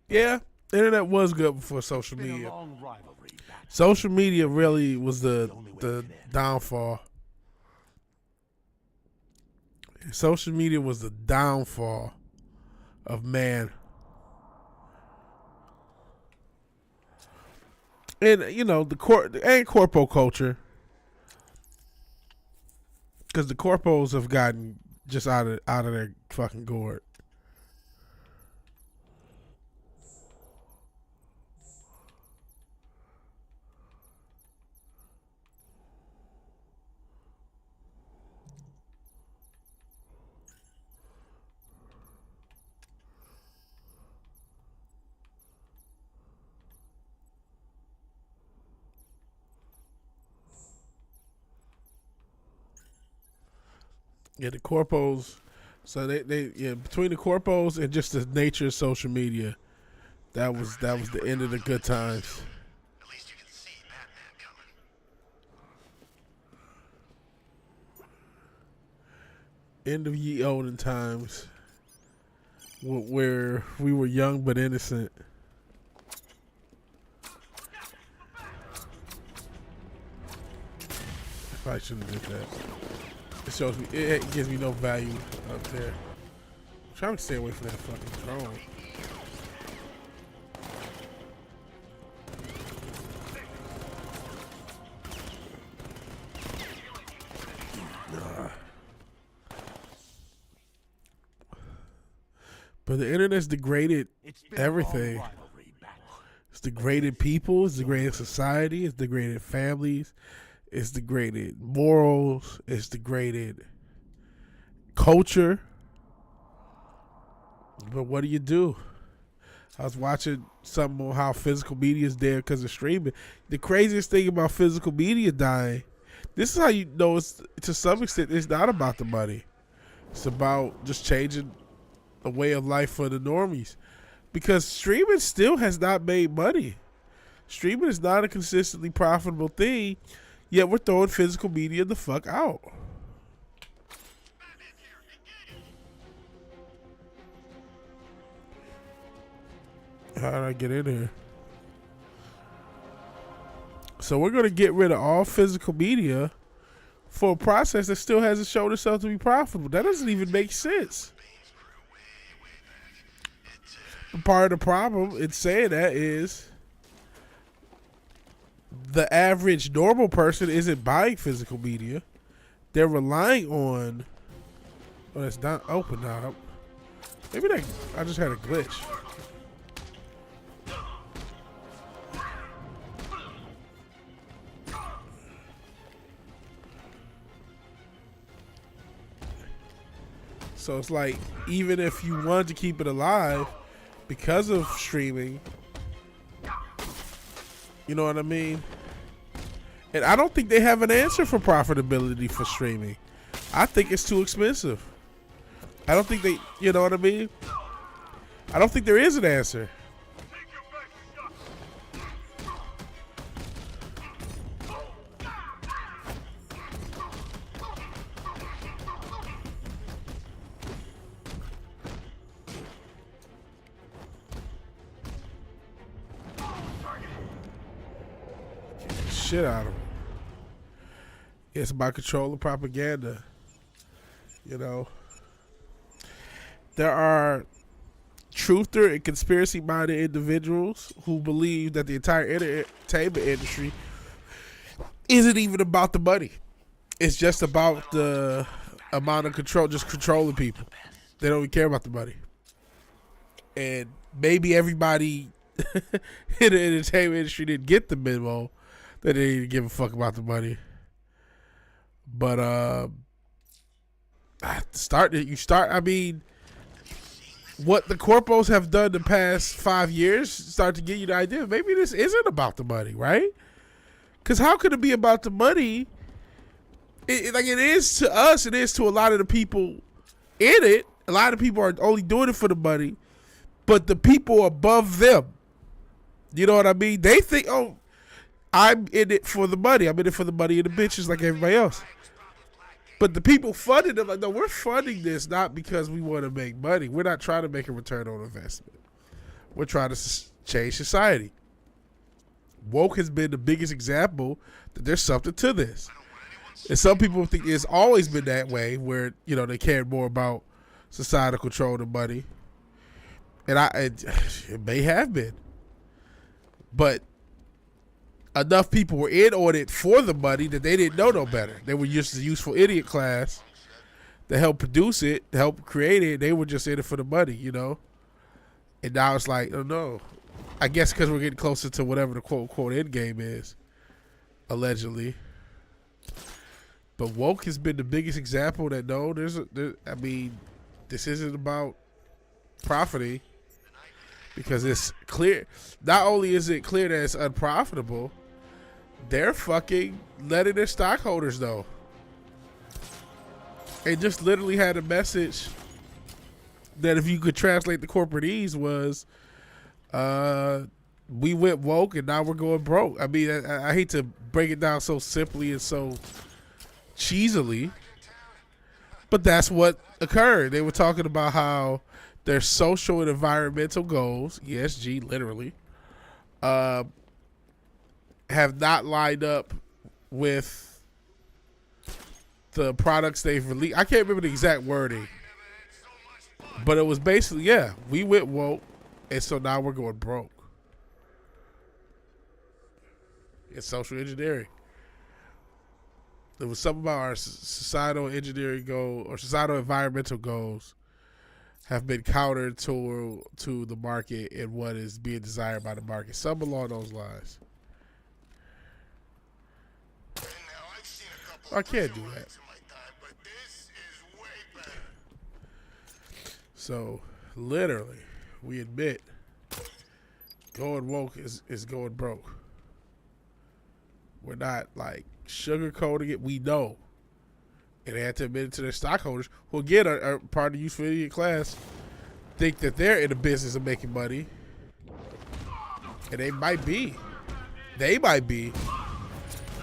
Speaker 1: Yeah, the internet was good before social media. Social media really was the downfall. Social media was the downfall of man. And you know and corpo culture, because the corpos have gotten just out of their fucking gourd. Yeah, the corpos. So they between the corpos and just the nature of social media, that was the end of the good times.
Speaker 3: At least you can see Batman coming.
Speaker 1: End of ye olden times, where we were young but innocent. I probably shouldn't have did that. It shows me. It gives me no value up there. I'm trying to stay away from that fucking drone. But the internet's degraded everything. It's degraded people. It's degraded society. It's degraded families. It's degraded morals. It's degraded culture. But what do you do? I was watching something on how physical media is dead because of streaming. The craziest thing about physical media dying, this is how you know it's, to some extent, it's not about the money. It's about just changing the way of life for the normies. Because streaming still has not made money. Streaming is not a consistently profitable thing. Yet we're throwing physical media the fuck out. How did I get in here? So we're going to get rid of all physical media for a process that still hasn't shown itself to be profitable. That doesn't even make sense. Part of the problem in saying that is the average normal person isn't buying physical media. They're relying on... Oh, it's not open now. Maybe I just had a glitch. So it's like, even if you wanted to keep it alive, because of streaming, you know what I mean? And I don't think they have an answer for profitability for streaming. I think it's too expensive. I don't think they, you know what I mean? I don't think there is an answer. Shit out of them. It's about controlling propaganda. You know, there are truther and conspiracy-minded individuals who believe that the entire entertainment industry isn't even about the money. It's just about the amount of control, just controlling people. They don't even care about the money. And maybe everybody in the entertainment industry didn't get the memo that they didn't give a fuck about the money. But I mean, what the corpos have done the past 5 years start to give you the idea maybe this isn't about the money, right? Because how could it be about the money like it is to us, it is to a lot of the people in it. A lot of people are only doing it for the money, but the people above them, you know what I mean? They think, oh, I'm in it for the money. I'm in it for the money and the bitches like everybody else. But the people funding them, like, no, we're funding this not because we want to make money. We're not trying to make a return on investment. We're trying to change society. Woke has been the biggest example that there's something to this. And some people think it's always been that way, where, you know, they care more about societal control than money. And it may have been. But enough people were in on it for the money that they didn't know no better. They were just a useful idiot class that helped produce it, helped create it. They were just in it for the money, you know. And now it's like, oh no. I guess because we're getting closer to whatever the quote-unquote end game is, allegedly. But woke has been the biggest example that no, I mean, this isn't about profiting, because it's clear. Not only is it clear that it's unprofitable, they're fucking letting their stockholders know. It just literally had a message that, if you could translate the corporatese, was we went woke and now we're going broke. I mean, I hate to break it down so simply and so cheesily, but that's what occurred. They were talking about how their social and environmental goals, ESG literally, have not lined up with the products they've released. I can't remember the exact wording, but it was basically, yeah, we went woke, and so now we're going broke. It's social engineering. There was something about our societal engineering goal or societal environmental goals have been countered to the market and what is being desired by the market. Something along those lines. I can't do that. So, literally, we admit going woke is going broke. We're not like sugarcoating it. We know. And they had to admit it to their stockholders, who again are part of the useful idiot class, think that they're in the business of making money. And they might be. They might be.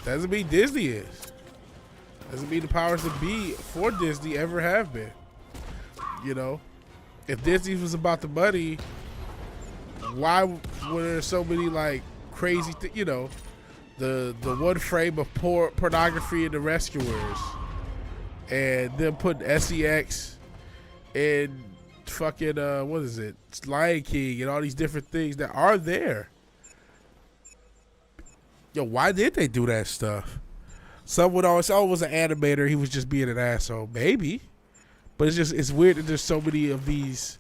Speaker 1: Doesn't mean Disney is. Doesn't mean the powers that be for Disney ever have been. You know? If Disney was about the money, why were there so many like crazy things? You know, the one frame of pornography in The Rescuers, and them putting SEX and fucking what is it, Lion King, and all these different things that are there. Yo, why did they do that stuff? Some would always say, oh, it was an animator, he was just being an asshole. Maybe. But it's weird that there's so many of these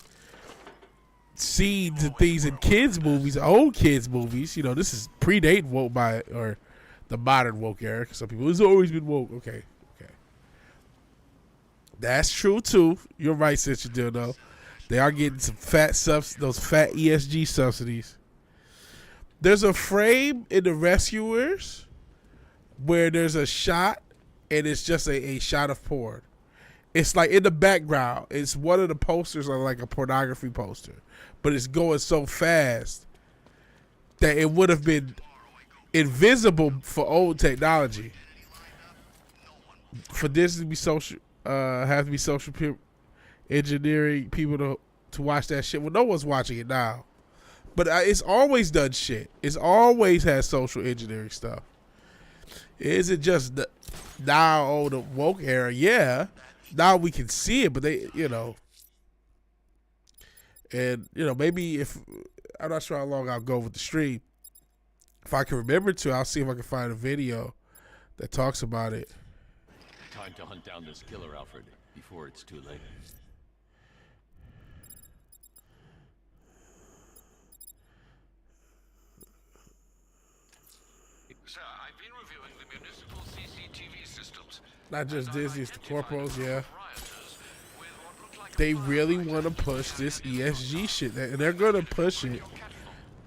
Speaker 1: scenes and things in kids movies, old kids movies. You know, this is predate woke or the modern woke era. Some people, it's always been woke. Okay. That's true too. You're right, Sister Dildo. They are getting some those fat ESG subsidies. There's a frame in The Rescuers where there's a shot and it's just a shot of porn. It's like in the background, it's one of the posters on like a pornography poster, but it's going so fast that it would have been invisible for old technology. For this to be social, have to be social engineering people to watch that shit. Well, no one's watching it now, but it's always done shit. It's always had social engineering stuff. Is it just now, the woke era? Yeah. Now we can see it, but they, you know, and, you know, maybe if, I'm not sure how long I'll go with the stream. If I can remember to, I'll see if I can find a video that talks about it.
Speaker 2: Time to hunt down this killer, Alfred, before it's too late.
Speaker 6: Sir, I've been reviewing the municipal CCTV systems.
Speaker 1: Not just Disney, it's the corporals, yeah. They really want to push this ESG shit, and they're going to push it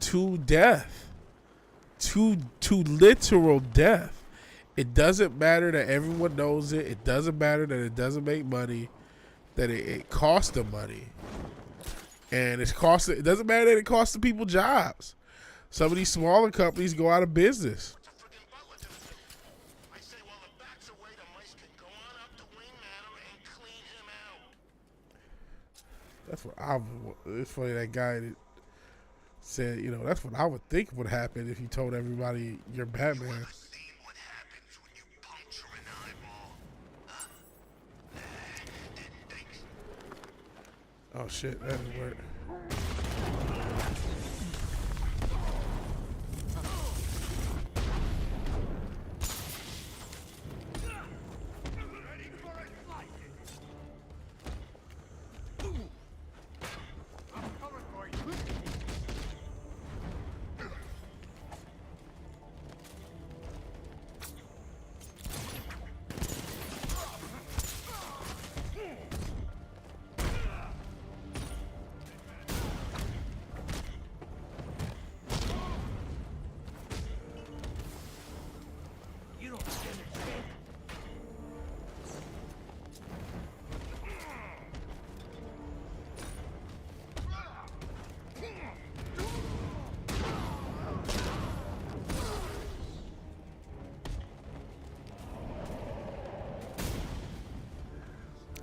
Speaker 1: to death, to literal death. It doesn't matter that everyone knows it. It doesn't matter that it doesn't make money. That it costs them money. And it doesn't matter that it costs the people jobs. Some of these smaller companies go out of business.
Speaker 3: I say while the bats away, the mice can go on up to Wayne Manor and clean him out.
Speaker 1: That's what it's funny that guy that said, that's what I would think would happen if you told everybody you're Batman.
Speaker 3: See what happens when you puncture an eyeball. Didn't think so.
Speaker 1: Oh shit, that didn't work.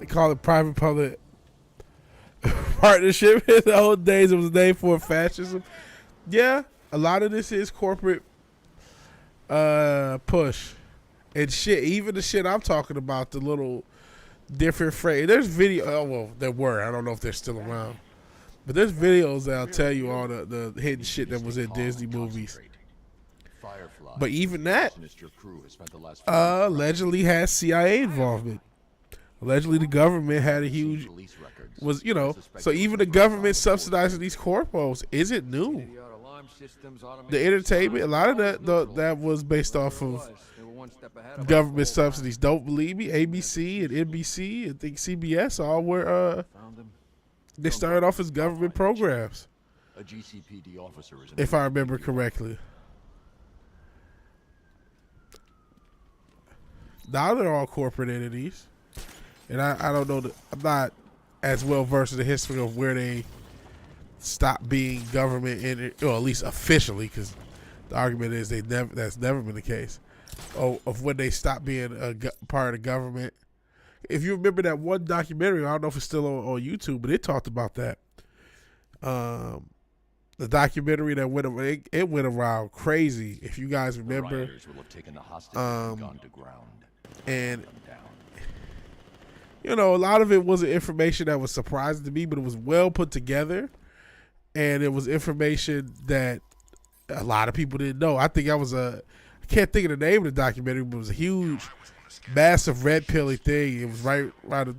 Speaker 1: They call it private-public partnership. In the old days, it was named for fascism. Yeah, a lot of this is corporate push and shit. Even the shit I'm talking about, the little different phrase. There's video. Oh well, there were. I don't know if they're still around, but there's videos that'll tell you all the hidden shit that was in Disney movies. But even that allegedly has CIA involvement. Allegedly, the government had a huge so even the government subsidizing these corpos isn't new. The entertainment, a lot of that was based off of government subsidies. Don't believe me? ABC and NBC and I think CBS all were they started off as government programs.
Speaker 2: A GCPD officer is
Speaker 1: if I remember correctly. Now they're all corporate entities. And I don't know, I'm not as well versed in the history of where they stopped being government, or at least officially, because the argument is that's never been the case, of when they stopped being a part of the government. If you remember that one documentary, I don't know if it's still on YouTube, but it talked about that. The documentary that went around crazy, if you guys remember. And a lot of it wasn't information that was surprising to me, but it was well put together. And it was information that a lot of people didn't know. I think I can't think of the name of the documentary, but it was a huge, massive red pilling thing. It was right at the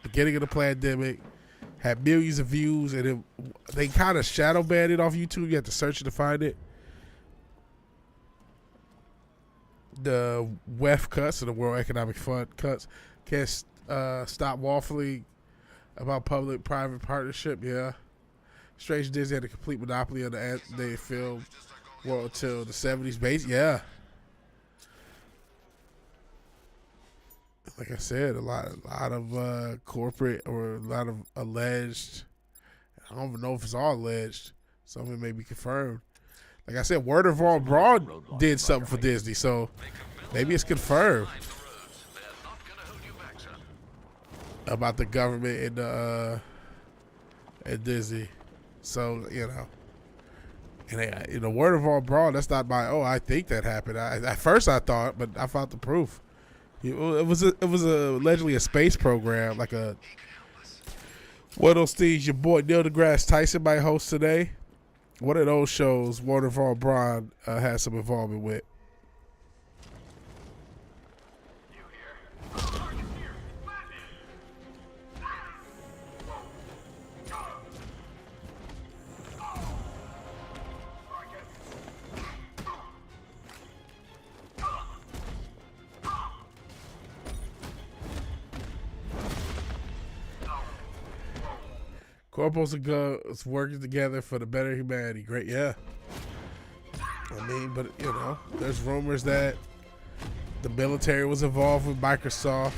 Speaker 1: beginning of the pandemic, had millions of views, and they kind of shadow banned it off YouTube. You have to search it to find it. The WEF cuts, or the World Economic Fund cuts, can't stop waffling about public-private partnership. Yeah, Strange Disney had a complete monopoly on the animated film world until the 70s. Base, yeah. Like I said, a lot of corporate, or a lot of alleged. I don't even know if it's all alleged. Some of it may be confirmed. Like I said, Word of All Broad did something for Disney, so maybe it's confirmed about the government and Disney. So, and the Word of All Broad, that's not I think that happened. At first I thought, but I found the proof. It was allegedly a space program, like one of those things your boy Neil deGrasse Tyson might host today. One of those shows, Word of All Broad has some involvement with. Corporals and guns working together for the better humanity. Great, yeah. I mean, but there's rumors that the military was involved with Microsoft.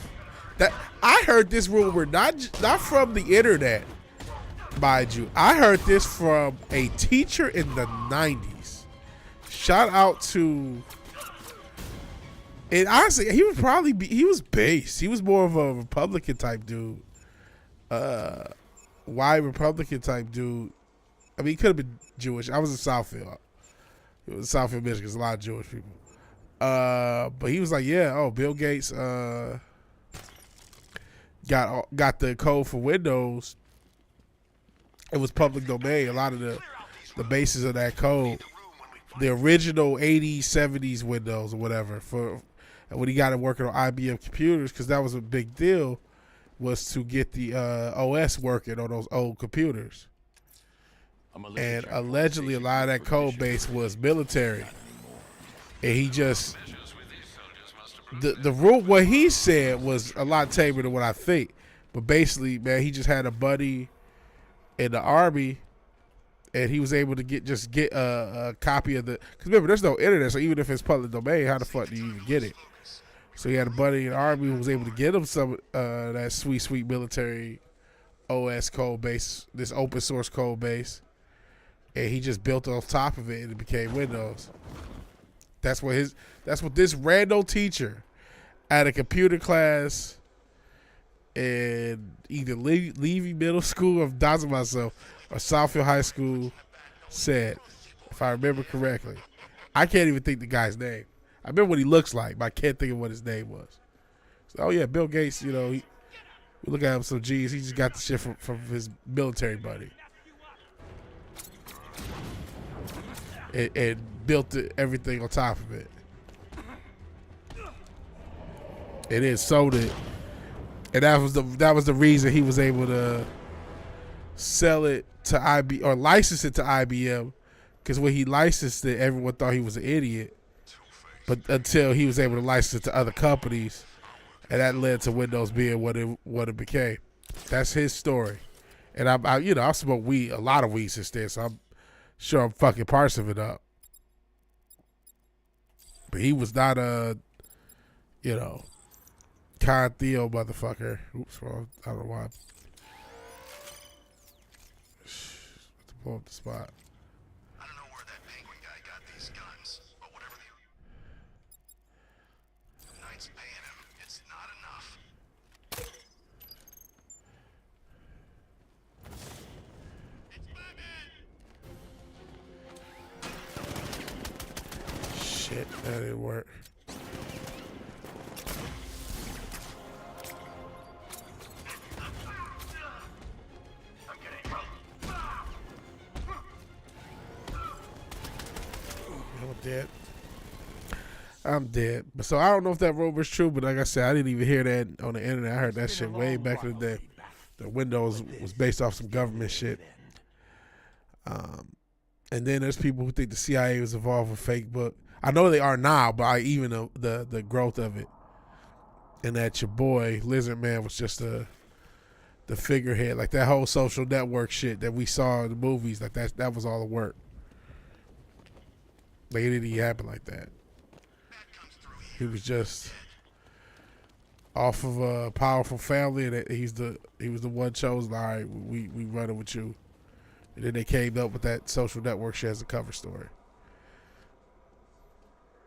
Speaker 1: That I heard this rumor not from the internet, mind you. I heard this from a teacher in the 90s. Shout out to, and honestly, he was based. He was more of a Republican type dude. White Republican type dude. I mean, he could have been Jewish. I was in Southfield. It was Southfield, Michigan. There's a lot of Jewish people. But he was like, yeah, Bill Gates got the code for Windows. It was public domain. A lot of the basis of that code, the original 80s, 70s Windows or whatever, and when he got it working on IBM computers, because that was a big deal, was to get the OS working on those old computers. And allegedly a lot of that code base was military. And he just, the rule, what he said was a lot tamer than what I think. But basically, man, he just had a buddy in the Army, and he was able to get a copy of the, because remember, there's no internet, so even if it's public domain, how the fuck do you even get it? So he had a buddy in the Army who was able to get him some that sweet military OS code base, this open source code base, and he just built on top of it, and it became Windows. That's what this random teacher at a computer class in either Levy Middle School, I'm dodging myself, or Southfield High School said, if I remember correctly. I can't even think the guy's name. I remember what he looks like, but I can't think of what his name was. So, yeah, Bill Gates, we look at him some G's. He just got the shit from his military buddy. And built everything on top of it. And then sold it. And that was the reason he was able to sell it to IBM or license it to IBM, because when he licensed it, everyone thought he was an idiot. But until he was able to license it to other companies, and that led to Windows being what it became. That's his story. And I smoked weed, a lot of weed since then, so I'm sure I'm fucking parsing it up. But he was not a, Con Theo motherfucker. Oops, wrong. I don't know why. To pull up the spot.
Speaker 3: I don't know where that penguin guy got these guns, but whatever the Knight's paying him, it's not enough. It's my man.
Speaker 1: Shit, that didn't work. I'm dead. But so I don't know if that rumor is true, but like I said, I didn't even hear that on the internet. I heard that shit way back in the day. The Windows was based off some government shit. And then there's people who think the CIA was involved with fake book. I know they are now, but even the growth of it. And that your boy Lizard Man was just the figurehead, like that whole social network shit that we saw in the movies. Like that was all the work. Like it didn't even happen like that. He was just off of a powerful family, and he was the one chosen. All right, we running with you. And then they came up with that social network shit as a cover story.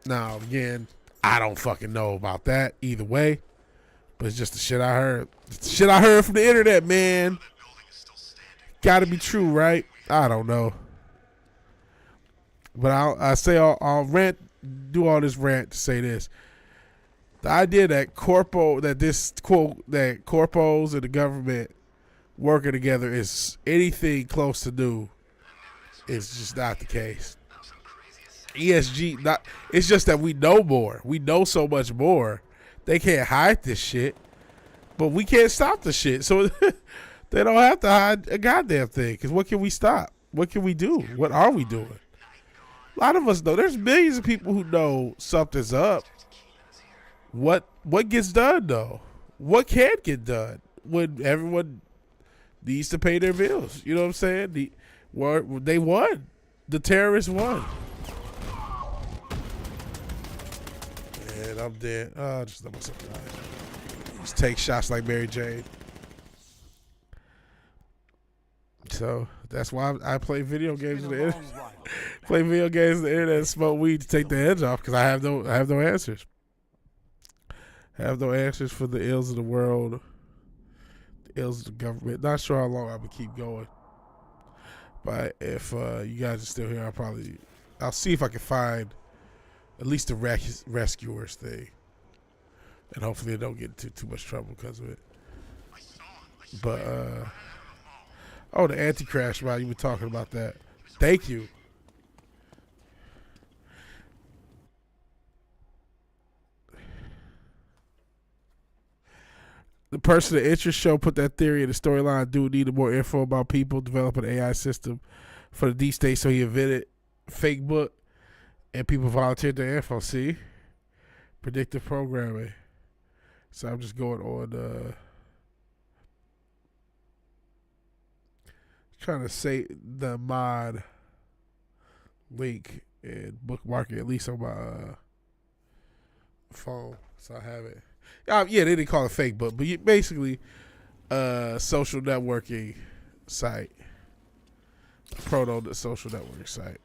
Speaker 1: Now again, I don't fucking know about that either way, but it's just the shit I heard. It's the shit I heard from the internet, man. Gotta be true, right? I don't know. But I'll rant, do all this rant to say this. The idea that corpos and the government working together is anything close to new is just not the case. ESG, it's just that we know more. We know so much more. They can't hide this shit, but we can't stop the shit. So they don't have to hide a goddamn thing, because what can we stop? What can we do? What are we doing? A lot of us know. There's millions of people who know something's up. What gets done, though? What can get done when everyone needs to pay their bills? You know what I'm saying? They won. The terrorists won. And I'm dead. Just let myself die. Just take shots like Mary Jane. So that's why I play video games on the internet. Play video games on the internet and smoke weed to take the edge off because I have no answers. I have no answers for the ills of the world, the ills of the government. Not sure how long I would keep going. But if you guys are still here, I'll see if I can find at least the rescuers thing. And hopefully they don't get into too much trouble because of it. But, oh, the anti-crash ride, you were talking about that. Thank you. The person at interest show put that theory in the storyline. Dude needed more info about people, develop an AI system for the deep state, so he invented fake book, and people volunteered their info. See? Predictive programming. So I'm just going on trying to say the mod link and bookmark it at least on my phone, so I have it. Yeah, they didn't call it fake book, but basically social networking site, proto social networking site.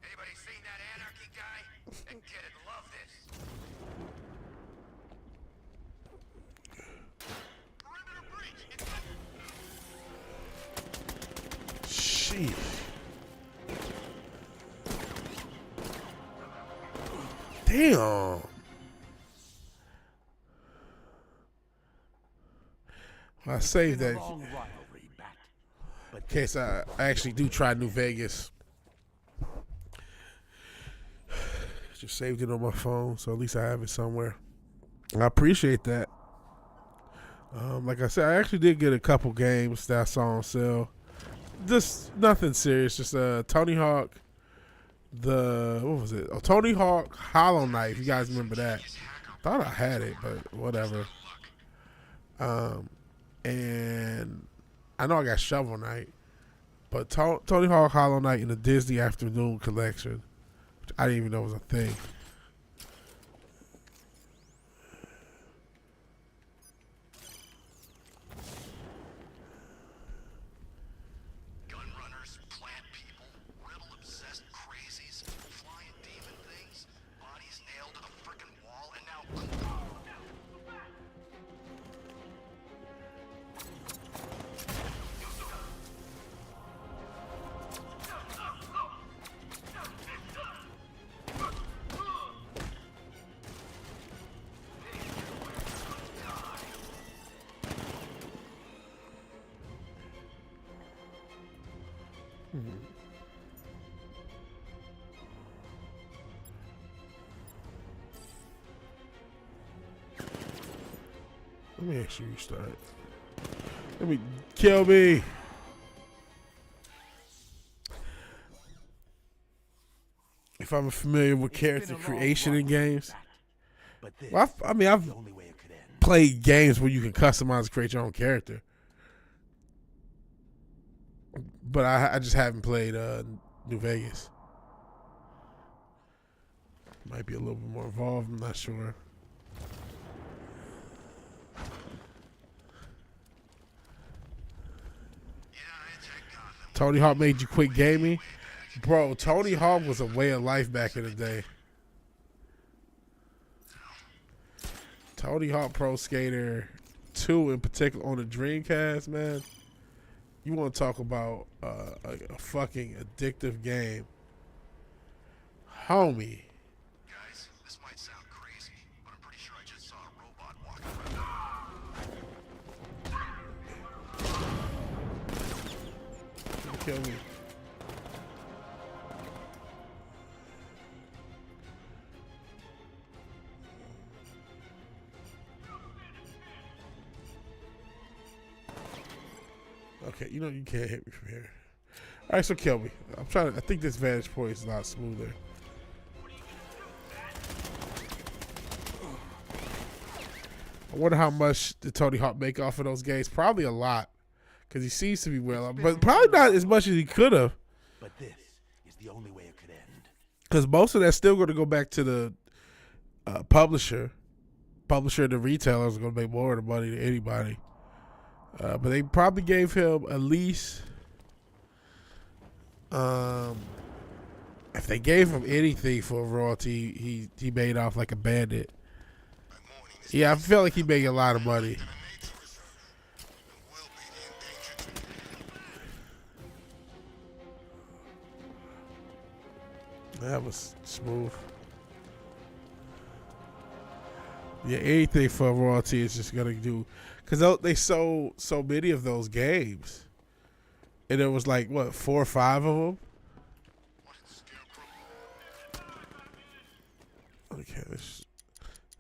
Speaker 3: Anybody seen that anarchy guy? That kid'd love this. Perimeter breach.
Speaker 1: Sheesh. Damn. I saved that in case I actually do try New Vegas. Just saved it on my phone, so at least I have it somewhere. I appreciate that. Like I said, I actually did get a couple games that I saw on sale. Just nothing serious. Just Tony Hawk. What was it? Oh, Tony Hawk Hollow Knight. If you guys remember that. Thought I had it, but whatever. And I know I got Shovel Knight, but Tony Hawk Hollow Knight in the Disney Afternoon Collection, which I didn't even know was a thing.
Speaker 3: Gunrunners, plant people, rebel-obsessed crazies, flying demon things, bodies nailed to the frickin' wall, and now...
Speaker 1: Let me actually restart. Let me kill me. If I'm familiar with character creation in games, well, I've played games where you can customize and create your own character, but I just haven't played New Vegas. Might be a little bit more involved. I'm not sure. Tony Hawk made you quit gaming? Bro, Tony Hawk was a way of life back in the day. Tony Hawk Pro Skater 2 in particular on the Dreamcast, man. You want to talk about a fucking addictive game. Homie.
Speaker 3: Guys, this might sound crazy, but I'm pretty sure I just saw a robot walking around.
Speaker 1: Kill me. Okay, you know you can't hit me from here. All right, so kill me. I think this vantage point is a lot smoother. I wonder how much did Tony Hawk make off of those games. Probably a lot, because he seems to be well, but probably not as much as he could have.
Speaker 7: But this is the only way it could end.
Speaker 1: Because most of that's still going to go back to the publisher. Publisher and the retailers are going to make more of the money than anybody. But they probably gave him at least, if they gave him anything for a royalty, he made off like a bandit. Yeah, I felt like he made a lot of money. That was smooth. Yeah, anything for a royalty is just gonna do, because they sold so many of those games, and there was like what 4 or 5 of them. Okay,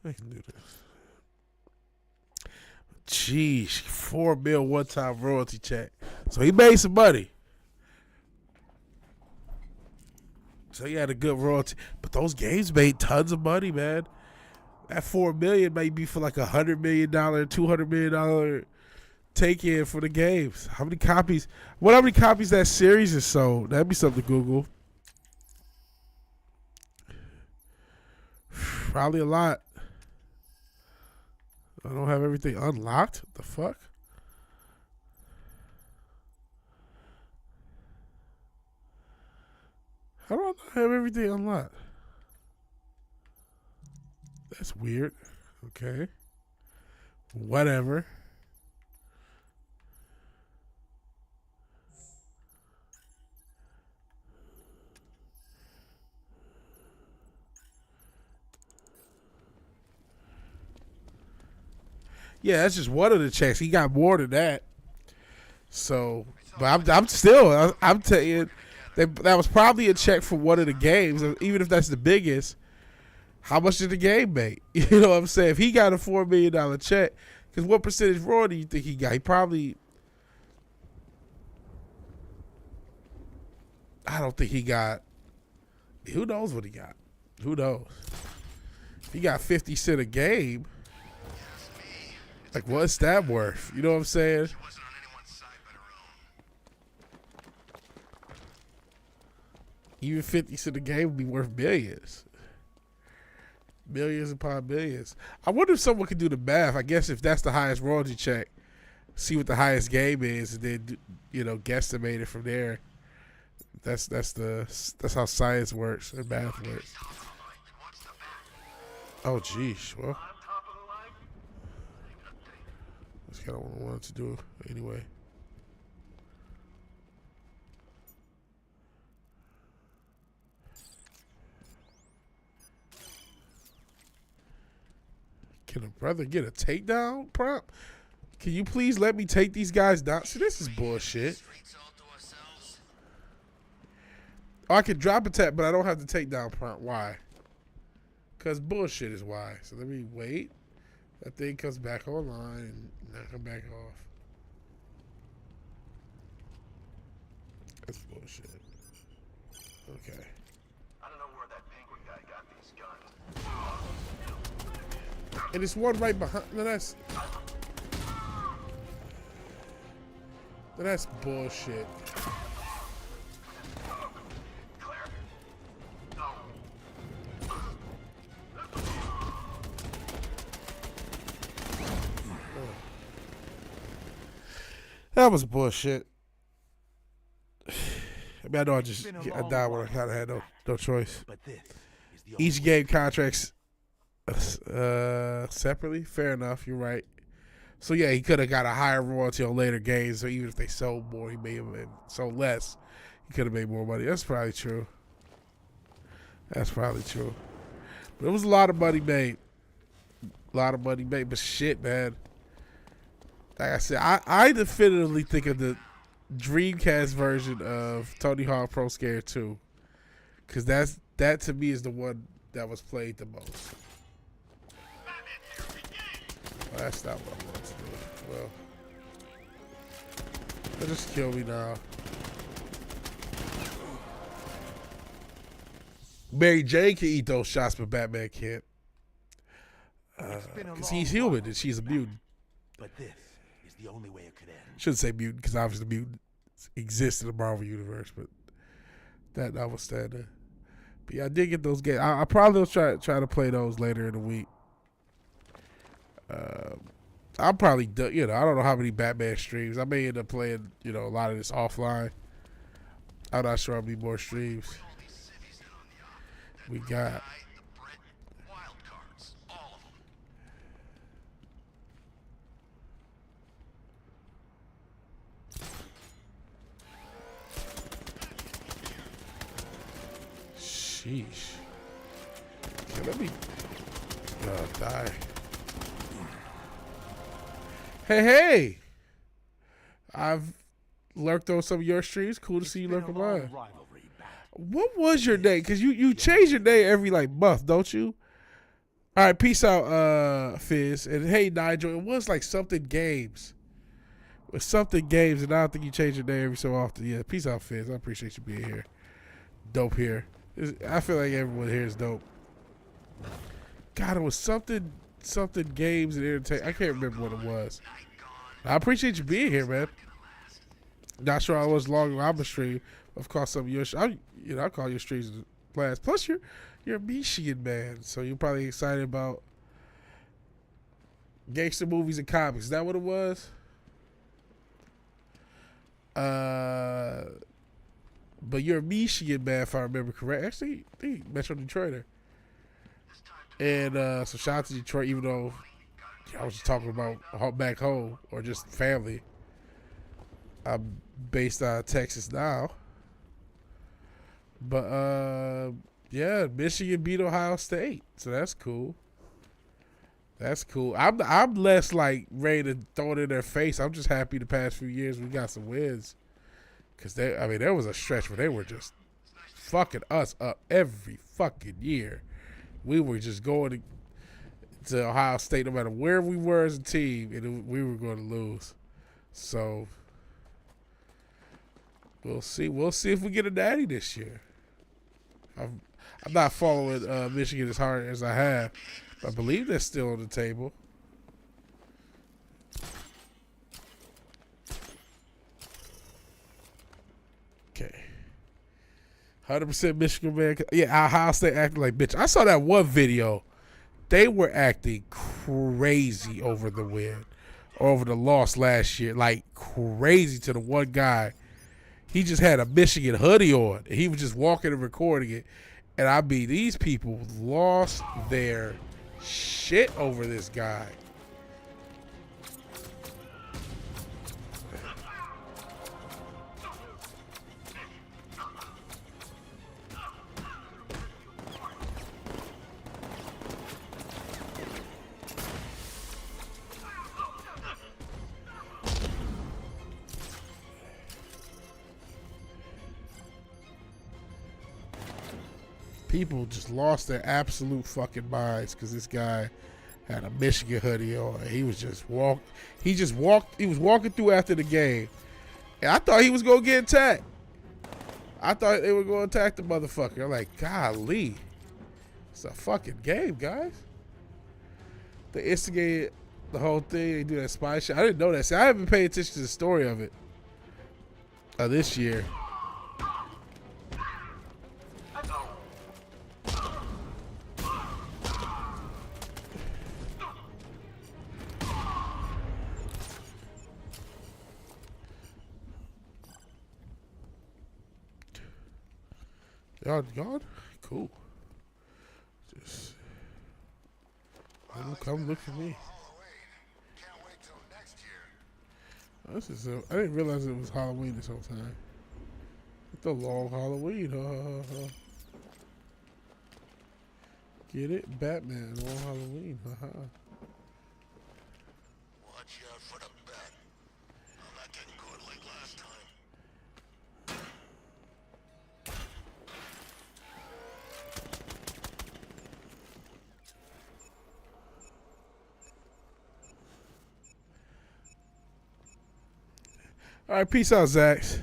Speaker 1: I can do this. Jeez, $4 million one-time royalty check. So he made some money. So he had a good royalty, but those games made tons of money, man. That $4 million may be for like $100 million, $200 million take in for the games. How many copies? How many copies that series is sold? That'd be something to Google. Probably a lot. I don't have everything unlocked. What the fuck? How do I not have everything unlocked? That's weird. Okay. Whatever. Yeah, that's just one of the checks. He got more than that. So, but I'm telling you, that was probably a check for one of the games, even if that's the biggest. How much did the game make? You know what I'm saying? If he got a $4 million check, because what percentage royalty do you think he got? He probably, I don't think he got, who knows what he got? Who knows? If he got 50 cents a game, like what's that worth? You know what I'm saying? Even 50 cents a game would be worth millions. Millions upon millions. I wonder if someone could do the math. I guess if that's the highest royalty check, see what the highest game is, and then guesstimate it from there. That's how science works and math works. Oh, geez. Well, that's kind of what I wanted to do anyway. Can a brother get a takedown prompt? Can you please let me take these guys down? See, this is bullshit. Oh, I can drop a tap, but I don't have the takedown prompt. Why? Because bullshit is why. So let me wait. That thing comes back online and now come back off. That's bullshit. Okay.
Speaker 3: I don't know where that penguin guy got these guns.
Speaker 1: And it's one right behind. No, that's bullshit. That was bullshit. I mean, I know I died when I kind of had no choice. Each game contracts separately. Fair enough. You're right. So yeah, he could have got a higher royalty on later games. So even if they sold more, he may have sold less. He could have made more money. That's probably true. But it was a lot of money made. But shit, man. Like I said, I definitively think of the Dreamcast version of Tony Hawk Pro Skater 2, because that to me is the one that was played the most. Well, that's not what I want to do. Well, they'll just kill me now. Mary Jane can eat those shots, but Batman can't. Because he's human and she's a mutant.
Speaker 7: But this is the only way it could end.
Speaker 1: Shouldn't say mutant because obviously mutants exist in the Marvel universe, but that notwithstanding. But yeah, I did get those games. I probably will try to play those later in the week. I'm probably done. I don't know how many Batman streams. I may end up playing, a lot of this offline. I'm not sure I'll be more streams. We got. Sheesh. Okay, let me die. Hey! I've lurked on some of your streams. Cool to see you lurk on mine. What was your name? Because you change your name every month, don't you? All right, peace out, Fizz. And hey, Nigel, it was something games. It was something games, and I don't think you change your name every so often. Yeah, peace out, Fizz. I appreciate you being here. Dope here. I feel like everyone here is dope. God, it was something games and entertainment. I can't remember what it was. I appreciate you being here, man. Not sure I was long on my stream. Of course, some of your I call your streams last. Plus, you're a Michigan man, so you're probably excited about gangster movies and comics. Is that what it was? But you're a Michigan man, if I remember correct. Actually, I think Metro Detroiter. And so shout out to Detroit, even though I was just talking about back home or just family. I'm based out of Texas now. But yeah, Michigan beat Ohio State, so that's cool. That's cool. I'm less ready to throw it in their face. I'm just happy the past few years we got some wins. Because there was a stretch where they were just fucking us up every fucking year. We were just going to Ohio State no matter where we were as a team, and we were going to lose. So we'll see. We'll see if we get a natty this year. I'm not following Michigan as hard as I have. I believe they're still on the table. Okay. 100% Michigan, man. Yeah, Ohio State acting like bitch. I saw that one video. They were acting crazy over the win. Or over the loss last year. Crazy to the one guy. He just had a Michigan hoodie on. And he was just walking and recording it. And these people lost their shit over this guy. People just lost their absolute fucking minds because this guy had a Michigan hoodie on. He was just He was walking through after the game, and I thought he was gonna get attacked. I thought they were gonna attack the motherfucker. I'm like, golly, it's a fucking game, guys. They instigated the whole thing. They do that spy shit. I didn't know that. See, I haven't paid attention to the story of it this year. Y'all gone? Cool. Just come look for me. I didn't realize it was Halloween this whole time. It's a long Halloween. Get it? Batman, long Halloween.
Speaker 3: Watch out for the bat. I'm not getting caught like last time.
Speaker 1: All right, peace out, Zax.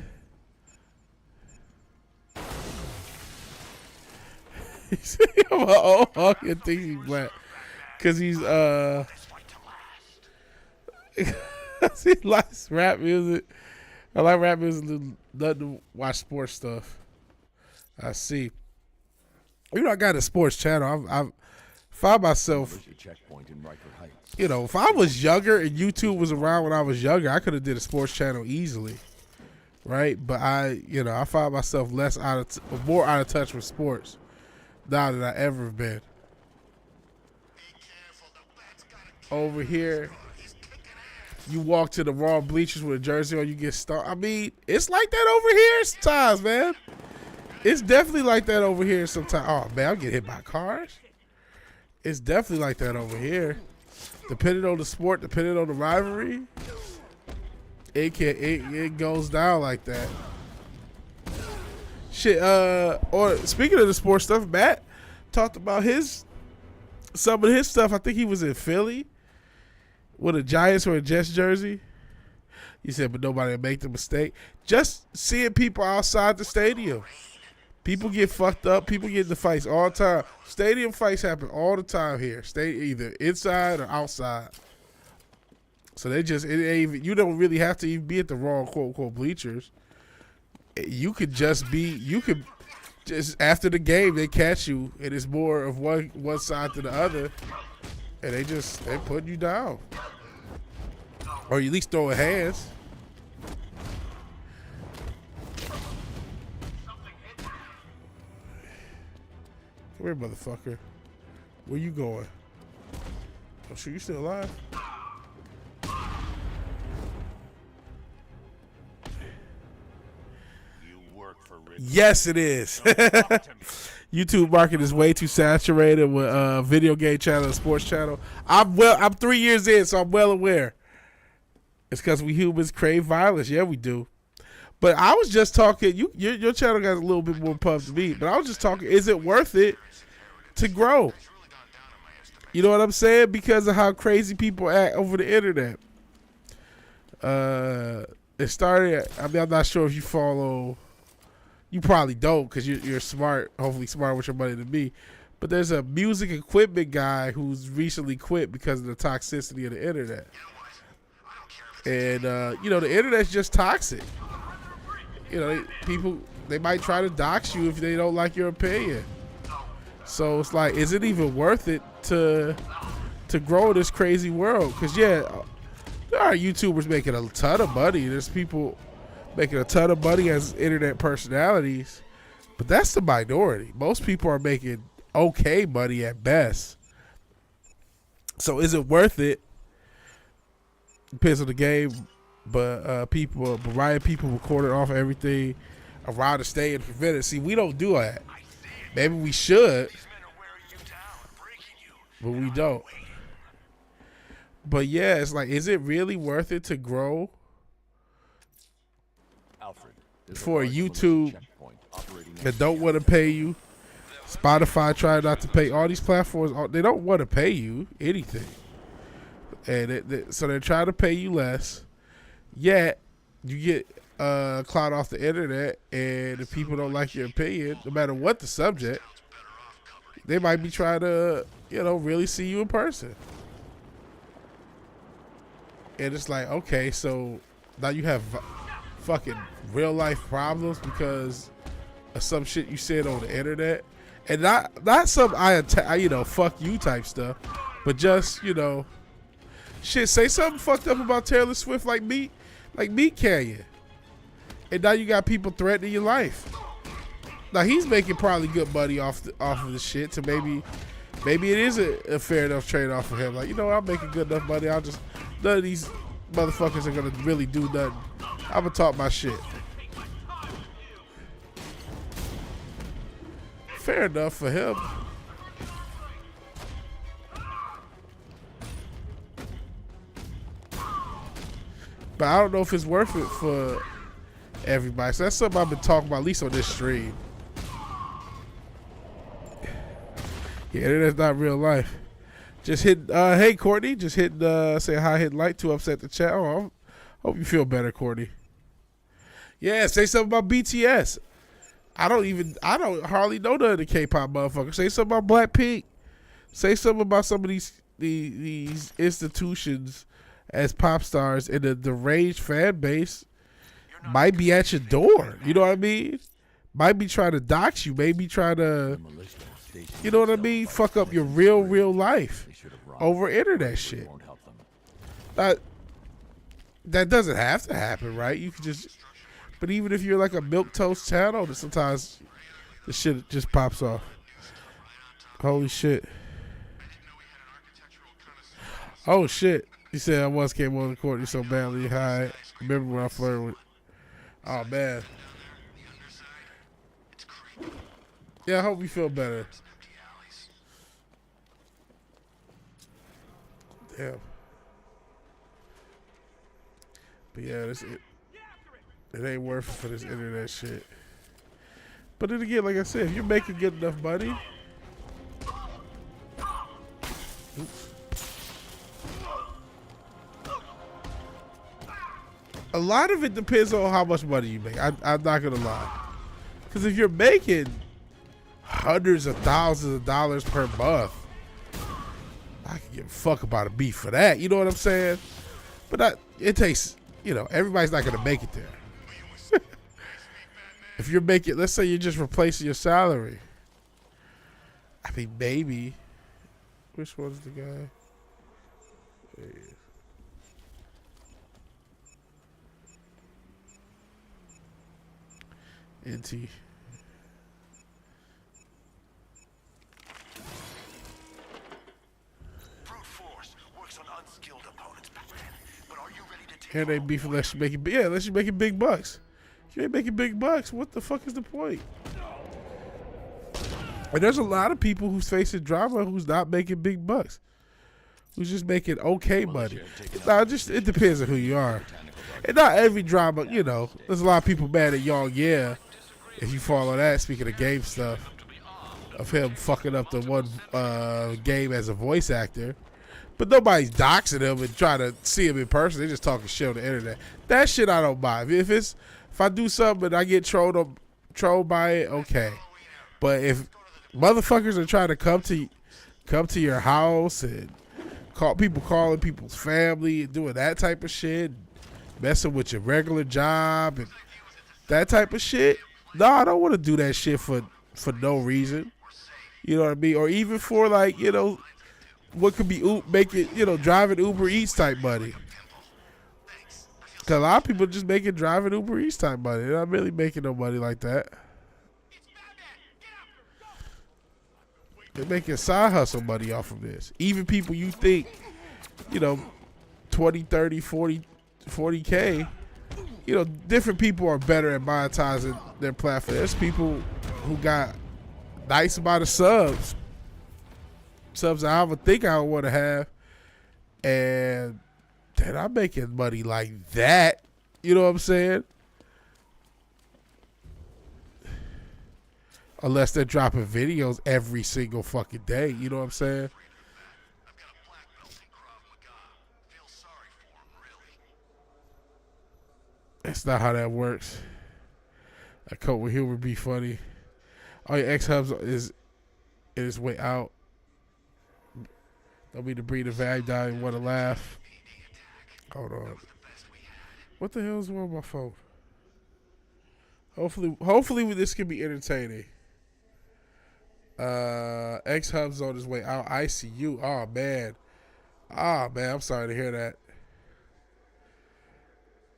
Speaker 1: He said, I'm an old hawk and thinks he's black. Cause he's he likes rap music. I like rap music. Nothing to watch sports stuff. I see. You know, I got a sports channel. I've found myself.
Speaker 2: Where's your checkpoint in Riker Heights?
Speaker 1: You know, if I was younger and YouTube was around when I was younger, I could have did a sports channel easily, right? But I find myself more out of touch with sports now than I ever have been. Over here, you walk to the wrong bleachers with a jersey on, you get stuck. I mean, it's like that over here sometimes, man. It's definitely like that over here sometimes. Oh, man, I'm getting hit by cars. It's definitely like that over here. Depending on the sport, depending on the rivalry, it goes down like that. Shit, or speaking of the sports stuff, Matt talked about some of his stuff. I think he was in Philly with a Giants or a Jets jersey. He said, but nobody will make the mistake. Just seeing people outside the stadium. People get fucked up. People get into fights all the time. Stadium fights happen all the time here. Stay either inside or outside. So you don't really have to even be at the wrong quote unquote bleachers. You could just after the game they catch you and it's more of one side to the other, and they're putting you down, or at least throwing hands. Come here, motherfucker. Where you going? Oh, sure, you still alive? Yes, it is. YouTube market is way too saturated with video game channel and sports channel. I'm 3 years in, so I'm well aware. It's because we humans crave violence. Yeah, we do. But I was just talking. Your channel got a little bit more pumped than me. But I was just talking. Is it worth it to grow? You know what I'm saying? Because of how crazy people act over the internet. It started. I mean, I'm not sure if you follow. You probably don't because you're smart. Hopefully, smarter with your money than me. But there's a music equipment guy who's recently quit because of the toxicity of the internet. And the internet's just toxic. People might try to dox you if they don't like your opinion. So it's like, is it even worth it to grow in this crazy world? Because there are YouTubers making a ton of money. There's people making a ton of money as internet personalities, but that's the minority. Most people are making okay money at best. So is it worth it? Depends on the game, but a variety of people recorded off everything around the state and prevent it. See, we don't do that. Maybe we should, but we don't. But yeah, it's like, is it really worth it to grow for YouTube that don't want to pay you? Spotify trying not to pay. All these platforms, they don't want to pay you anything. And so they're trying to pay you less. Yet, you get clout off the internet, and if people don't like your opinion, no matter what the subject, they might be trying to, really see you in person. And it's like, okay, so now you have fucking real life problems because of some shit you said on the internet, and not some fuck you type stuff, but just shit. Say something fucked up about Taylor Swift like Meat Canyon, and now you got people threatening your life. Now he's making probably good money off of the shit, so maybe it is a fair enough trade off for him. Like, I'm making good enough money. None of these motherfuckers are gonna really do nothing. I'm gonna talk my shit. Fair enough for him. But I don't know if it's worth it for everybody. So that's something I've been talking about, at least on this stream. Yeah, that's not real life. Just hit, hey Courtney, just hit, say hi, hit like to upset the chat. Oh, I hope you feel better, Courtney. Yeah, say something about BTS. I don't hardly know none of the K-pop motherfuckers. Say something about Blackpink. Say something about some of these these institutions as pop stars, and the deranged fan base might be at your door. You know what I mean? Might be trying to dox you. Maybe trying to, you know what I mean? Fuck up your real life over internet shit. That doesn't have to happen, right? You can just, but even if you're like a milquetoast channel, that sometimes the shit just pops off. Holy shit. Oh shit. He said I once came on the court you so badly high. Remember when I flirted with, oh man. Yeah, I hope you feel better. Damn. But yeah, it ain't worth it for this internet shit. But then again, like I said, if you're making good enough money. Oops. A lot of it depends on how much money you make. I'm not gonna lie. Because if you're making hundreds of thousands of dollars per month, I can give a fuck about a beef for that. You know what I'm saying? But it takes, everybody's not gonna make it there. If you're making, let's say you're just replacing your salary. I mean, maybe. Which one's the guy? There he is. NT. And they beef unless you making unless you're making big bucks. If you ain't making big bucks, what the fuck is the point? And there's a lot of people who's facing drama who's not making big bucks. Who's just making okay money. Now, it depends on who you are. And not every drama, there's a lot of people mad at y'all, yeah. If you follow that, speaking of game stuff, of him fucking up the one game as a voice actor. But nobody's doxing him and trying to see him in person. They're just talking shit on the internet. That shit I don't mind. If I do something and I get trolled by it, okay. But if motherfuckers are trying to come to your house and calling people's family and doing that type of shit, messing with your regular job and that type of shit, no, I don't want to do that shit for no reason. You know what I mean? Or even for what could be driving Uber Eats type money. Cause a lot of people just making driving Uber Eats type money. They're not really making no money like that. They're making side hustle money off of this. Even people you think, 20, 30, 40K, different people are better at monetizing their platform. There's people who got nice amount of subs I would think I would want to have, and then I'm making money like that. You know what I'm saying? Unless they're dropping videos every single fucking day. You know what I'm saying? That's not how that works. A coat with humor be funny. Oh, your X-Hubs is in his way out. Don't mean to breathe a value down and want to laugh. Hold on. What the hell is wrong with my phone? Hopefully this can be entertaining. X-Hub's on his way out. ICU. Oh, man. I'm sorry to hear that.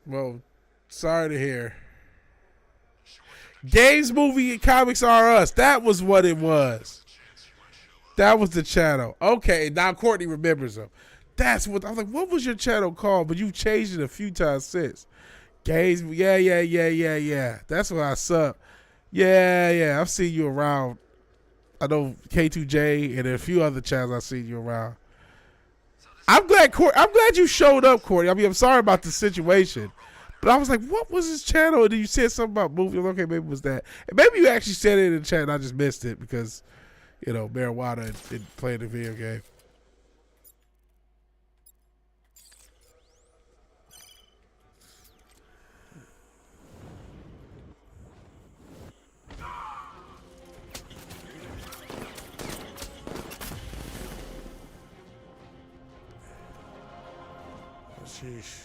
Speaker 1: Well, sorry to hear. Games, movie, and comics are us. That was what it was. That was the channel. Okay, now Courtney remembers them. That's what I was like. What was your channel called? But you've changed it a few times since. Games, yeah. That's what I sub. Yeah. I've seen you around. I know K2J and a few other channels I've seen you around. I'm glad you showed up, Courtney. I mean, I'm sorry about the situation. But I was like, what was his channel? And then you said something about movies. Okay, maybe it was that. And maybe you actually said it in the chat and I just missed it because, marijuana and playing the video game. Sheesh.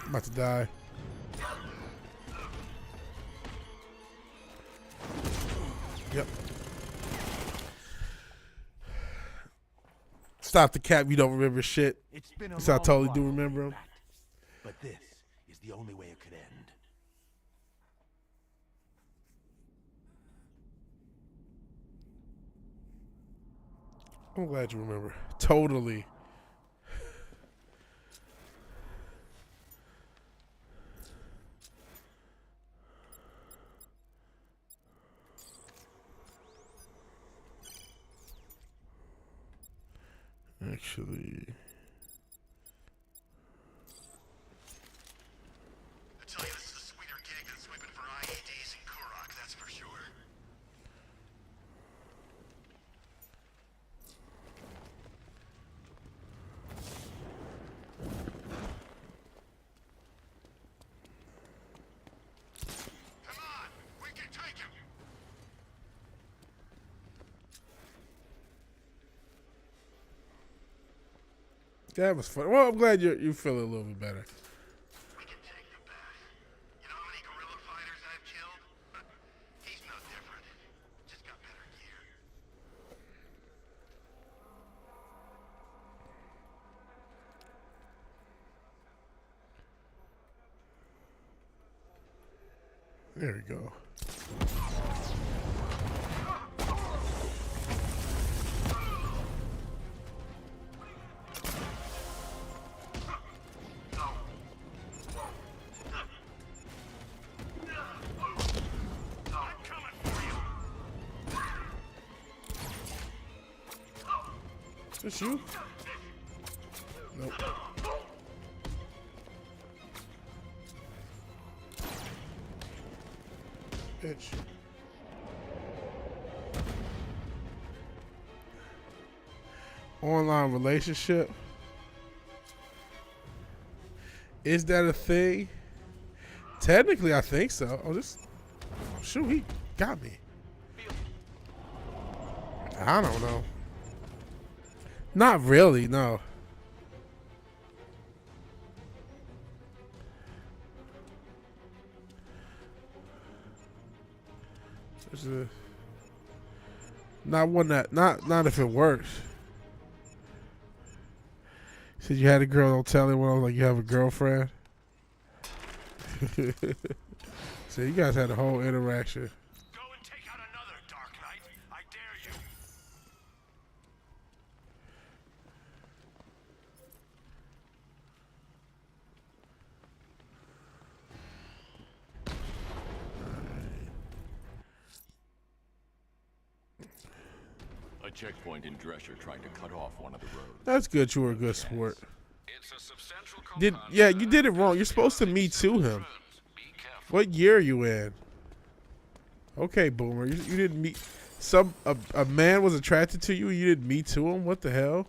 Speaker 1: I'm about to die. Yep. Stop the cap. You don't remember shit.
Speaker 7: It's been a
Speaker 1: Yes, I
Speaker 7: long
Speaker 1: totally
Speaker 7: while,
Speaker 1: do remember him.
Speaker 7: but this is the only way it could end.
Speaker 1: I'm glad you remember. Totally. Actually,
Speaker 3: I tell you, this is a sweeter gig than sweeping for IEDs in Kurok, that's for sure. Come on, we can take him.
Speaker 1: that was fun. Well, I'm glad you feel a little bit better.
Speaker 3: We can take the back. You know how many guerrilla fighters I've killed? He's no different. Just got better gear.
Speaker 1: There we go. Is this you? Nope. Bitch. Online relationship? Is that a thing? Technically, I think so. Oh, this. Shoot, he got me. I don't know. Not really, no. There's a not one that not if it works. Said you had a girl, don't tell anyone like you have a girlfriend. So you guys had a whole interaction.
Speaker 3: Go and take out another, Dark Knight. I dare you.
Speaker 2: A checkpoint in Drescher tried to cut off one of the roads.
Speaker 1: That's good. You were a good sport.
Speaker 6: It's a substantial
Speaker 1: Yeah, you did it wrong. You're supposed to me too him.
Speaker 6: Be careful.
Speaker 1: What year are you in? Okay, Boomer. You didn't meet a man was attracted to you. You didn't meet to him. What the hell?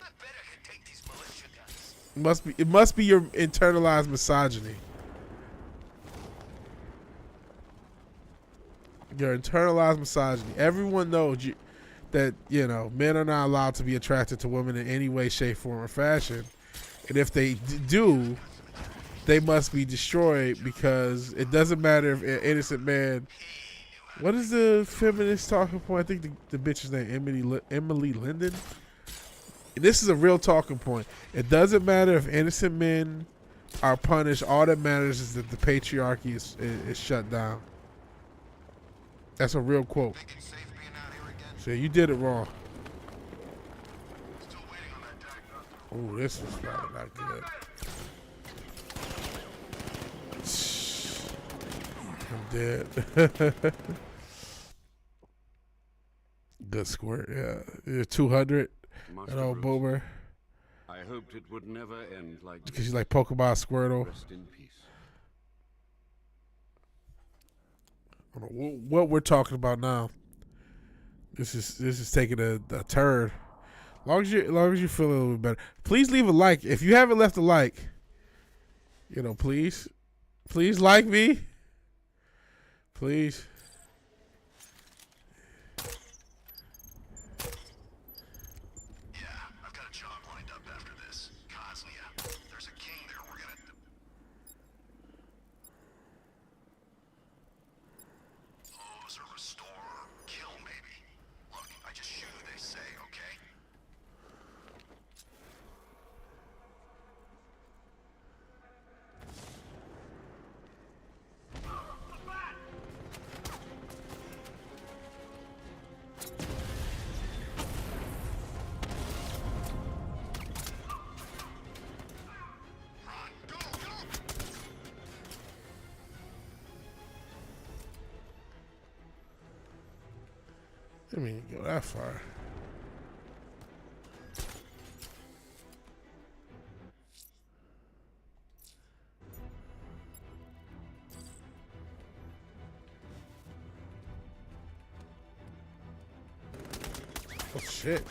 Speaker 3: I bet I can take these militia guns.
Speaker 1: It must be your internalized misogyny. Your internalized misogyny. Everyone knows that men are not allowed to be attracted to women in any way, shape, form, or fashion. And if they do, they must be destroyed because it doesn't matter if an innocent man. What is the feminist talking point? I think the bitch's name Emily Linden. This is a real talking point. It doesn't matter if innocent men are punished. All that matters is that the patriarchy is shut down. That's a real quote.
Speaker 3: Think it's safe being out here again?
Speaker 1: So you did it wrong.
Speaker 3: Still waiting on that tag.
Speaker 1: Oh, this is probably not good. I'm dead. Good squirt, yeah. You're 200. That old Boomer.
Speaker 8: I hoped it would never end like
Speaker 1: Because you like Pokemon Squirtle.
Speaker 8: Rest in peace.
Speaker 1: I don't know what we're talking about now. This is taking a turn. Long as you feel a little bit better, please leave a like. If you haven't left a like, please like me, please. I mean, go that far. Oh shit.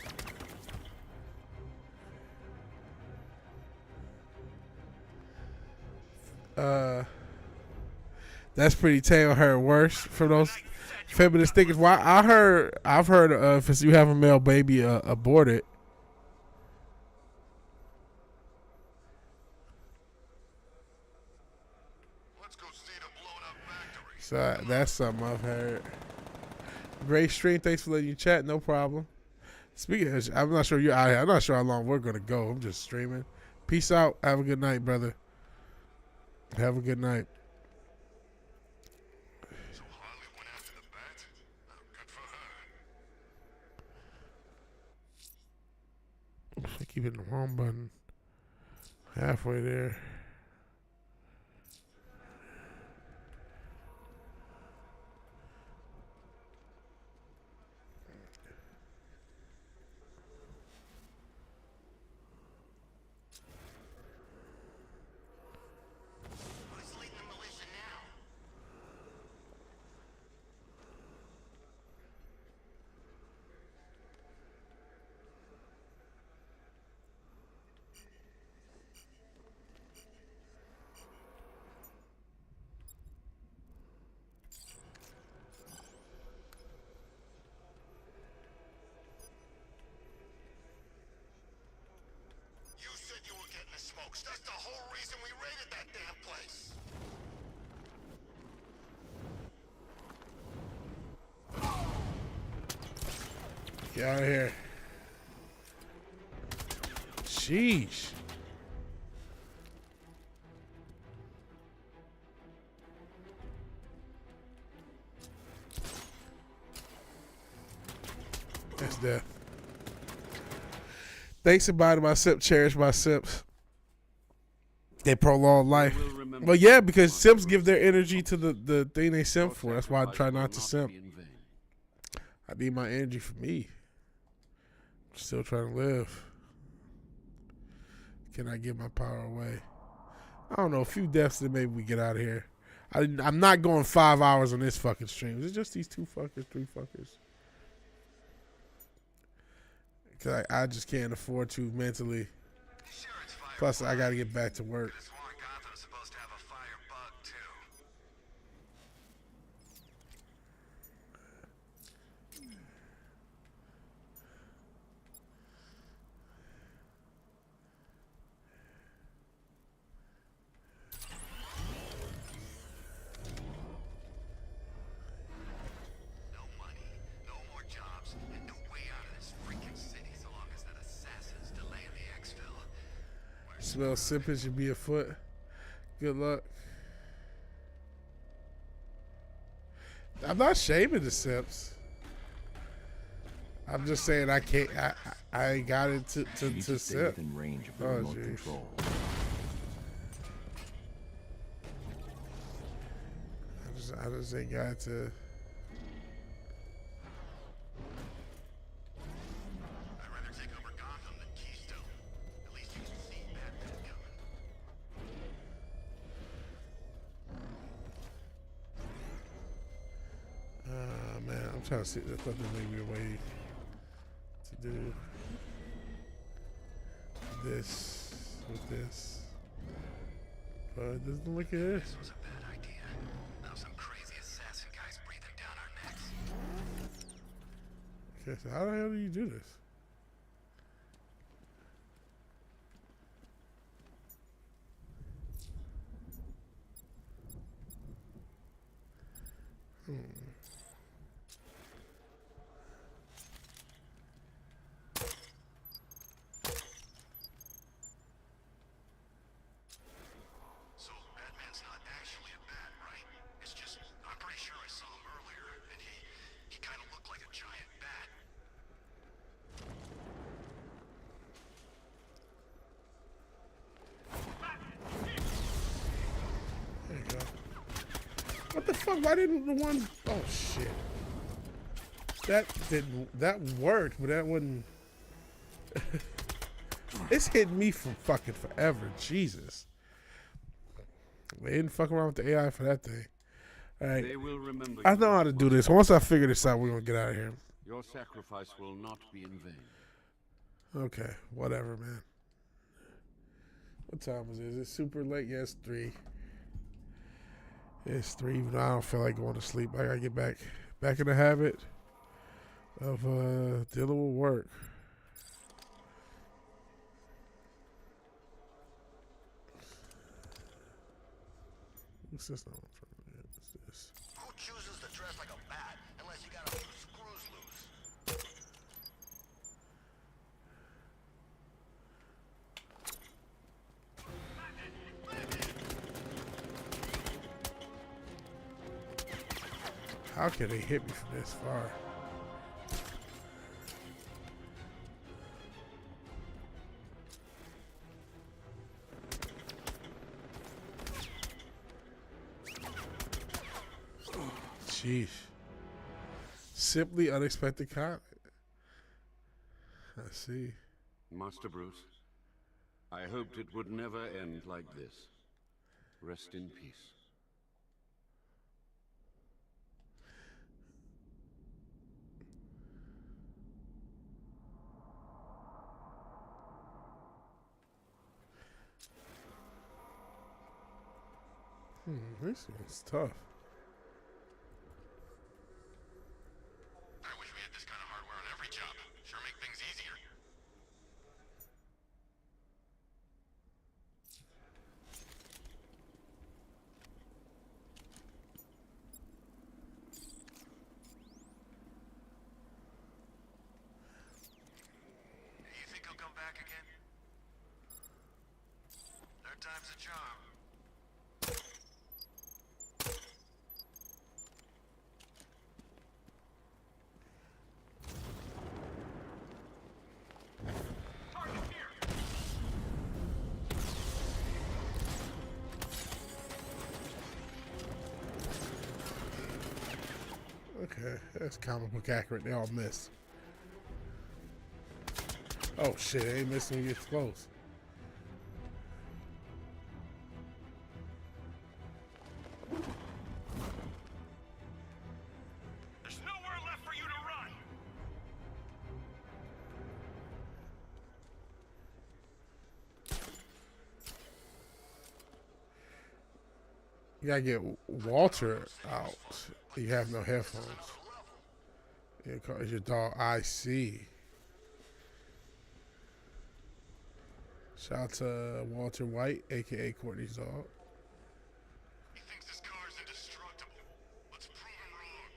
Speaker 1: That's pretty tame. I heard worse from those feminist thinkers. Why I've heard if you have a male baby, abort it.
Speaker 3: Let's go see the blown up factory.
Speaker 1: So that's something I've heard. Great stream. Thanks for letting you chat. No problem. Speaking of, I'm not sure you're out here. I'm not sure how long we're gonna go. I'm just streaming. Peace out. Have a good night, brother. Have a good night.
Speaker 3: So Harley went after the bat? Oh, good for her.
Speaker 1: I keep hitting the wrong button. Halfway there.
Speaker 4: Who's leading the militia now?
Speaker 3: You said you were getting the smokes. That's the whole reason we raided that damn place.
Speaker 1: Get out of here. Sheesh. That's death. Thanks to buy my sip, cherish my sips. They prolong life. Well, yeah, because simps give their energy to the thing they simp for. That's why I try not to simp. I need my energy for me. I'm still trying to live. Can I give my power away? I don't know. A few deaths, then maybe we get out of here. I'm not going 5 hours on this fucking stream. It's just these 2 fuckers, 3 fuckers. Cause I just can't afford to mentally.
Speaker 3: Sure, it's fire.
Speaker 1: Plus, I gotta get back to work.
Speaker 3: Could've sworn Gotham's supposed to have a fire bug too. No money, no more jobs, and no way out of this freaking city so long as that assassin's delaying the exfil.
Speaker 1: Smell sipping should be afoot. Good luck. I'm not shaming the sips. I'm just saying I can't. I ain't got it to
Speaker 2: You need to stay
Speaker 1: sip.
Speaker 2: within range of the
Speaker 1: Oh,
Speaker 2: remote
Speaker 1: jeez.
Speaker 2: control.
Speaker 1: I just ain't got to.
Speaker 3: I'd rather take over Gotham than Keystone. At least you can see Batman coming.
Speaker 1: Man, I'm trying to see. I thought there may be a way to do this with this, but it doesn't look it.
Speaker 3: This was a bad idea. Now some crazy assassin guy's breathing down our necks.
Speaker 1: Okay, so how the hell do you do this?
Speaker 3: So Batman's not actually a bat, right? It's just, I'm pretty sure I saw him earlier, and he kind of looked like a giant bat.
Speaker 1: There you go. What the fuck? Why didn't the one? Oh shit! That didn't. That worked, but that wouldn't. It's hitting me for fucking forever. Jesus. They didn't fuck around with the AI for that thing. All right.
Speaker 8: They will remember
Speaker 1: I
Speaker 8: you
Speaker 1: know how to do this. Once I figure this out, we're gonna get out of here.
Speaker 8: Your sacrifice will not be in vain.
Speaker 1: Okay, whatever, man. What time is it? Is it super late? Yes, 3. It's 3, even though I don't feel like going to sleep. I gotta get back in the habit of dealing with work. What's this now? What's this?
Speaker 3: Who chooses to dress like a bat unless you got a few screws loose?
Speaker 1: How can they hit me from this far? Jeez. Simply unexpected comment. I see.
Speaker 8: Master Bruce, I hoped it would never end like this. Rest in peace.
Speaker 1: This one's tough.
Speaker 3: I wish we had this kind of hardware on every job. Sure make things easier. You think he'll come back again? Third time's a charm.
Speaker 1: Okay, that's comic book accurate. They all miss. Oh shit, they ain't missing when you get close.
Speaker 3: There's nowhere left for you to run.
Speaker 1: You gotta get Walter out. You have no headphones. It's your dog. I see. Shout out to Walter White, aka Courtney's dog.
Speaker 3: He thinks this car is indestructible. Let's prove him wrong.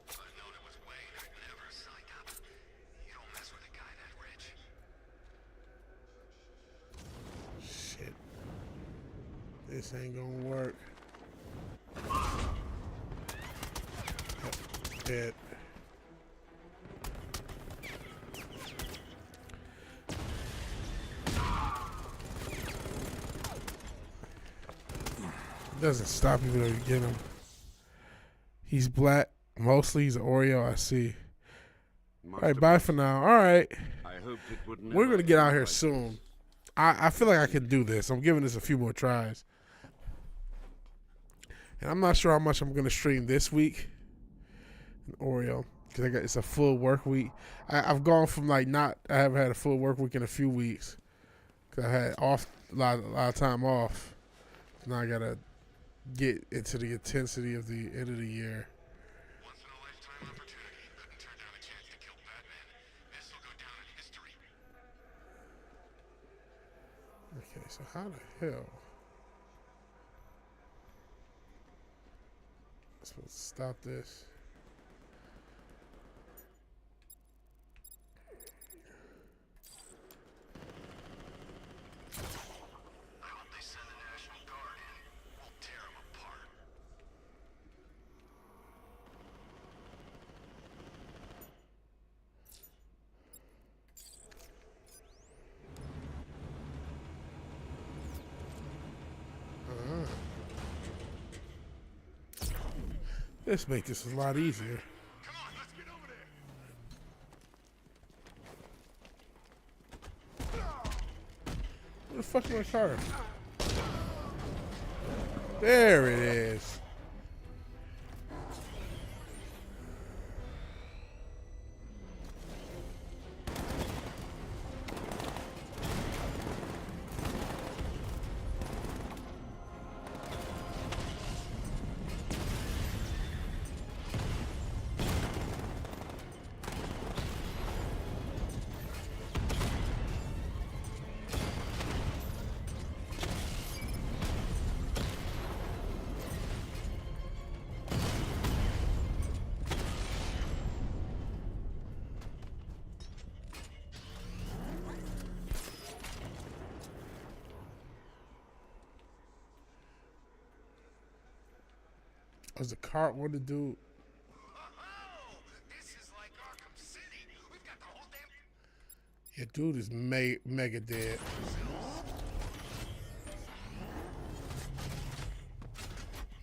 Speaker 3: If I'd known it was Wayne, I'd never signed up. You don't mess with a guy that rich.
Speaker 1: Shit. This ain't gonna work. Yep, dead. Doesn't stop even though you get him. He's black. Mostly he's an Oreo, I see. Alright, bye for now. Alright.
Speaker 8: I hoped it would never
Speaker 1: We're gonna get out
Speaker 8: end
Speaker 1: here
Speaker 8: like
Speaker 1: soon.
Speaker 8: this.
Speaker 1: I feel like I can do this. I'm giving this a few more tries. And I'm not sure how much I'm gonna stream this week. In Oreo. Because it's a full work week. I've gone from I haven't had a full work week in a few weeks. Because I had a lot of time off. Now I gotta get into the intensity of the end of the year.
Speaker 3: Once in a lifetime opportunity. Couldn't turn down a chance to kill Batman. This will go down in history.
Speaker 1: Okay, so how the hell? I'm supposed to stop this.
Speaker 3: I hope they send the National Guard in.
Speaker 1: Let's make this a lot easier.
Speaker 3: Come on, let's get over there.
Speaker 1: Where the fuck is my car? There it is. Was the cart one the dude?
Speaker 3: Oh, this is like Arkham City. We've got the whole damn...
Speaker 1: Yeah, dude is mega dead.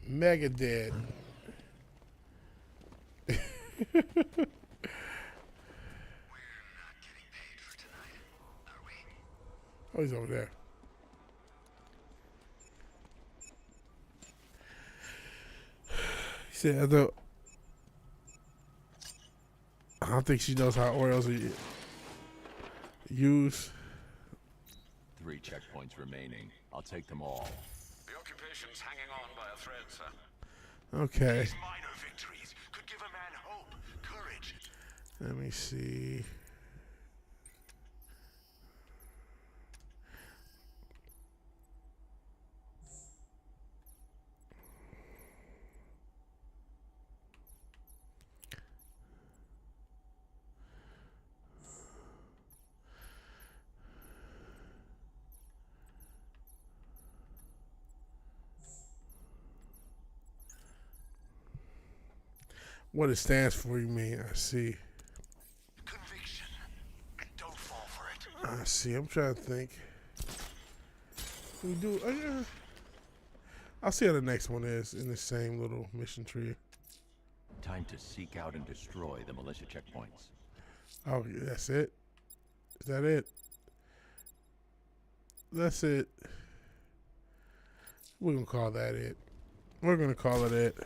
Speaker 1: Mega dead.
Speaker 3: We're not getting paid for tonight, are we?
Speaker 1: Oh, he's over there. He said, I don't think she knows how oils are used.
Speaker 2: 3 checkpoints remaining. I'll take them all.
Speaker 6: The occupation's hanging on by a thread, sir.
Speaker 1: Okay.
Speaker 3: These minor victories could give a man hope, courage.
Speaker 1: Let me see. What it stands for, you mean? I see.
Speaker 3: Conviction. Don't fall for it.
Speaker 1: I see. I'm trying to think. We do. I'll see how the next one is in the same little mission tree.
Speaker 2: Time to seek out and destroy the militia checkpoints.
Speaker 1: Oh, yeah, that's it. Is that it? That's it. We're gonna call that it. We're gonna call it it.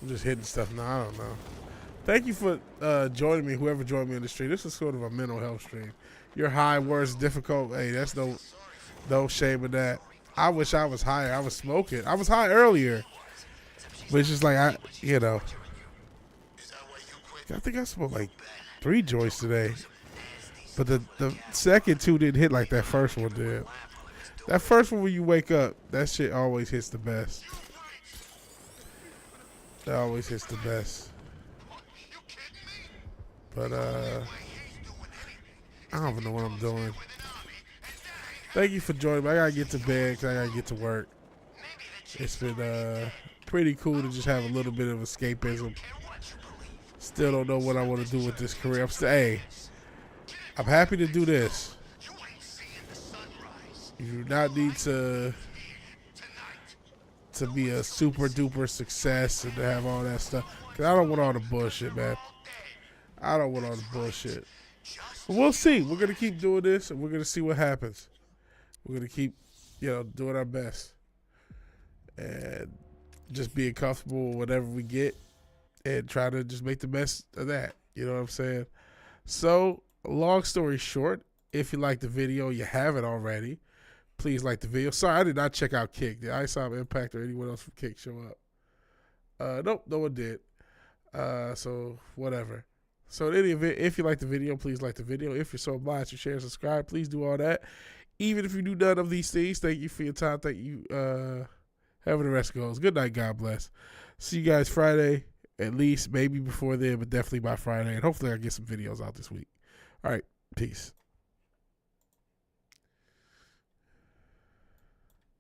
Speaker 1: I'm just hitting stuff now. I don't know. Thank you for joining me, whoever joined me on the stream. This is sort of a mental health stream. Your high, worst, difficult. Hey, that's no shame in that. I wish I was higher. I was smoking. I was high earlier. But it's just like, I think I smoked like 3 joints today. But the second 2 didn't hit like that first one did. That first one when you wake up, that shit always hits the best. That always hits the best. But I don't even know what I'm doing. Thank you for joining me. I gotta get to bed because I gotta get to work. It's been pretty cool to just have a little bit of escapism. Still don't know what I want to do with this career. I'm happy to do this. You do not need to be a super duper success and to have all that stuff. Cause I don't want all the bullshit, man. I don't want all the bullshit. But we'll see. We're gonna keep doing this and we're gonna see what happens. We're gonna keep, doing our best. And just being comfortable with whatever we get and try to just make the best of that. You know what I'm saying? So, long story short, if you like the video, you haven't already, please like the video. Sorry, I did not check out Kick. Did ISOM Impact or anyone else from Kick show up? Nope, no one did. So, whatever. So, in any event, if you like the video, please like the video. If you're so obliged to share and subscribe, please do all that. Even if you do none of these things, thank you for your time. Thank you. However the rest goes. Good night. God bless. See you guys Friday. At least, maybe before then, but definitely by Friday. And hopefully I get some videos out this week. All right. Peace.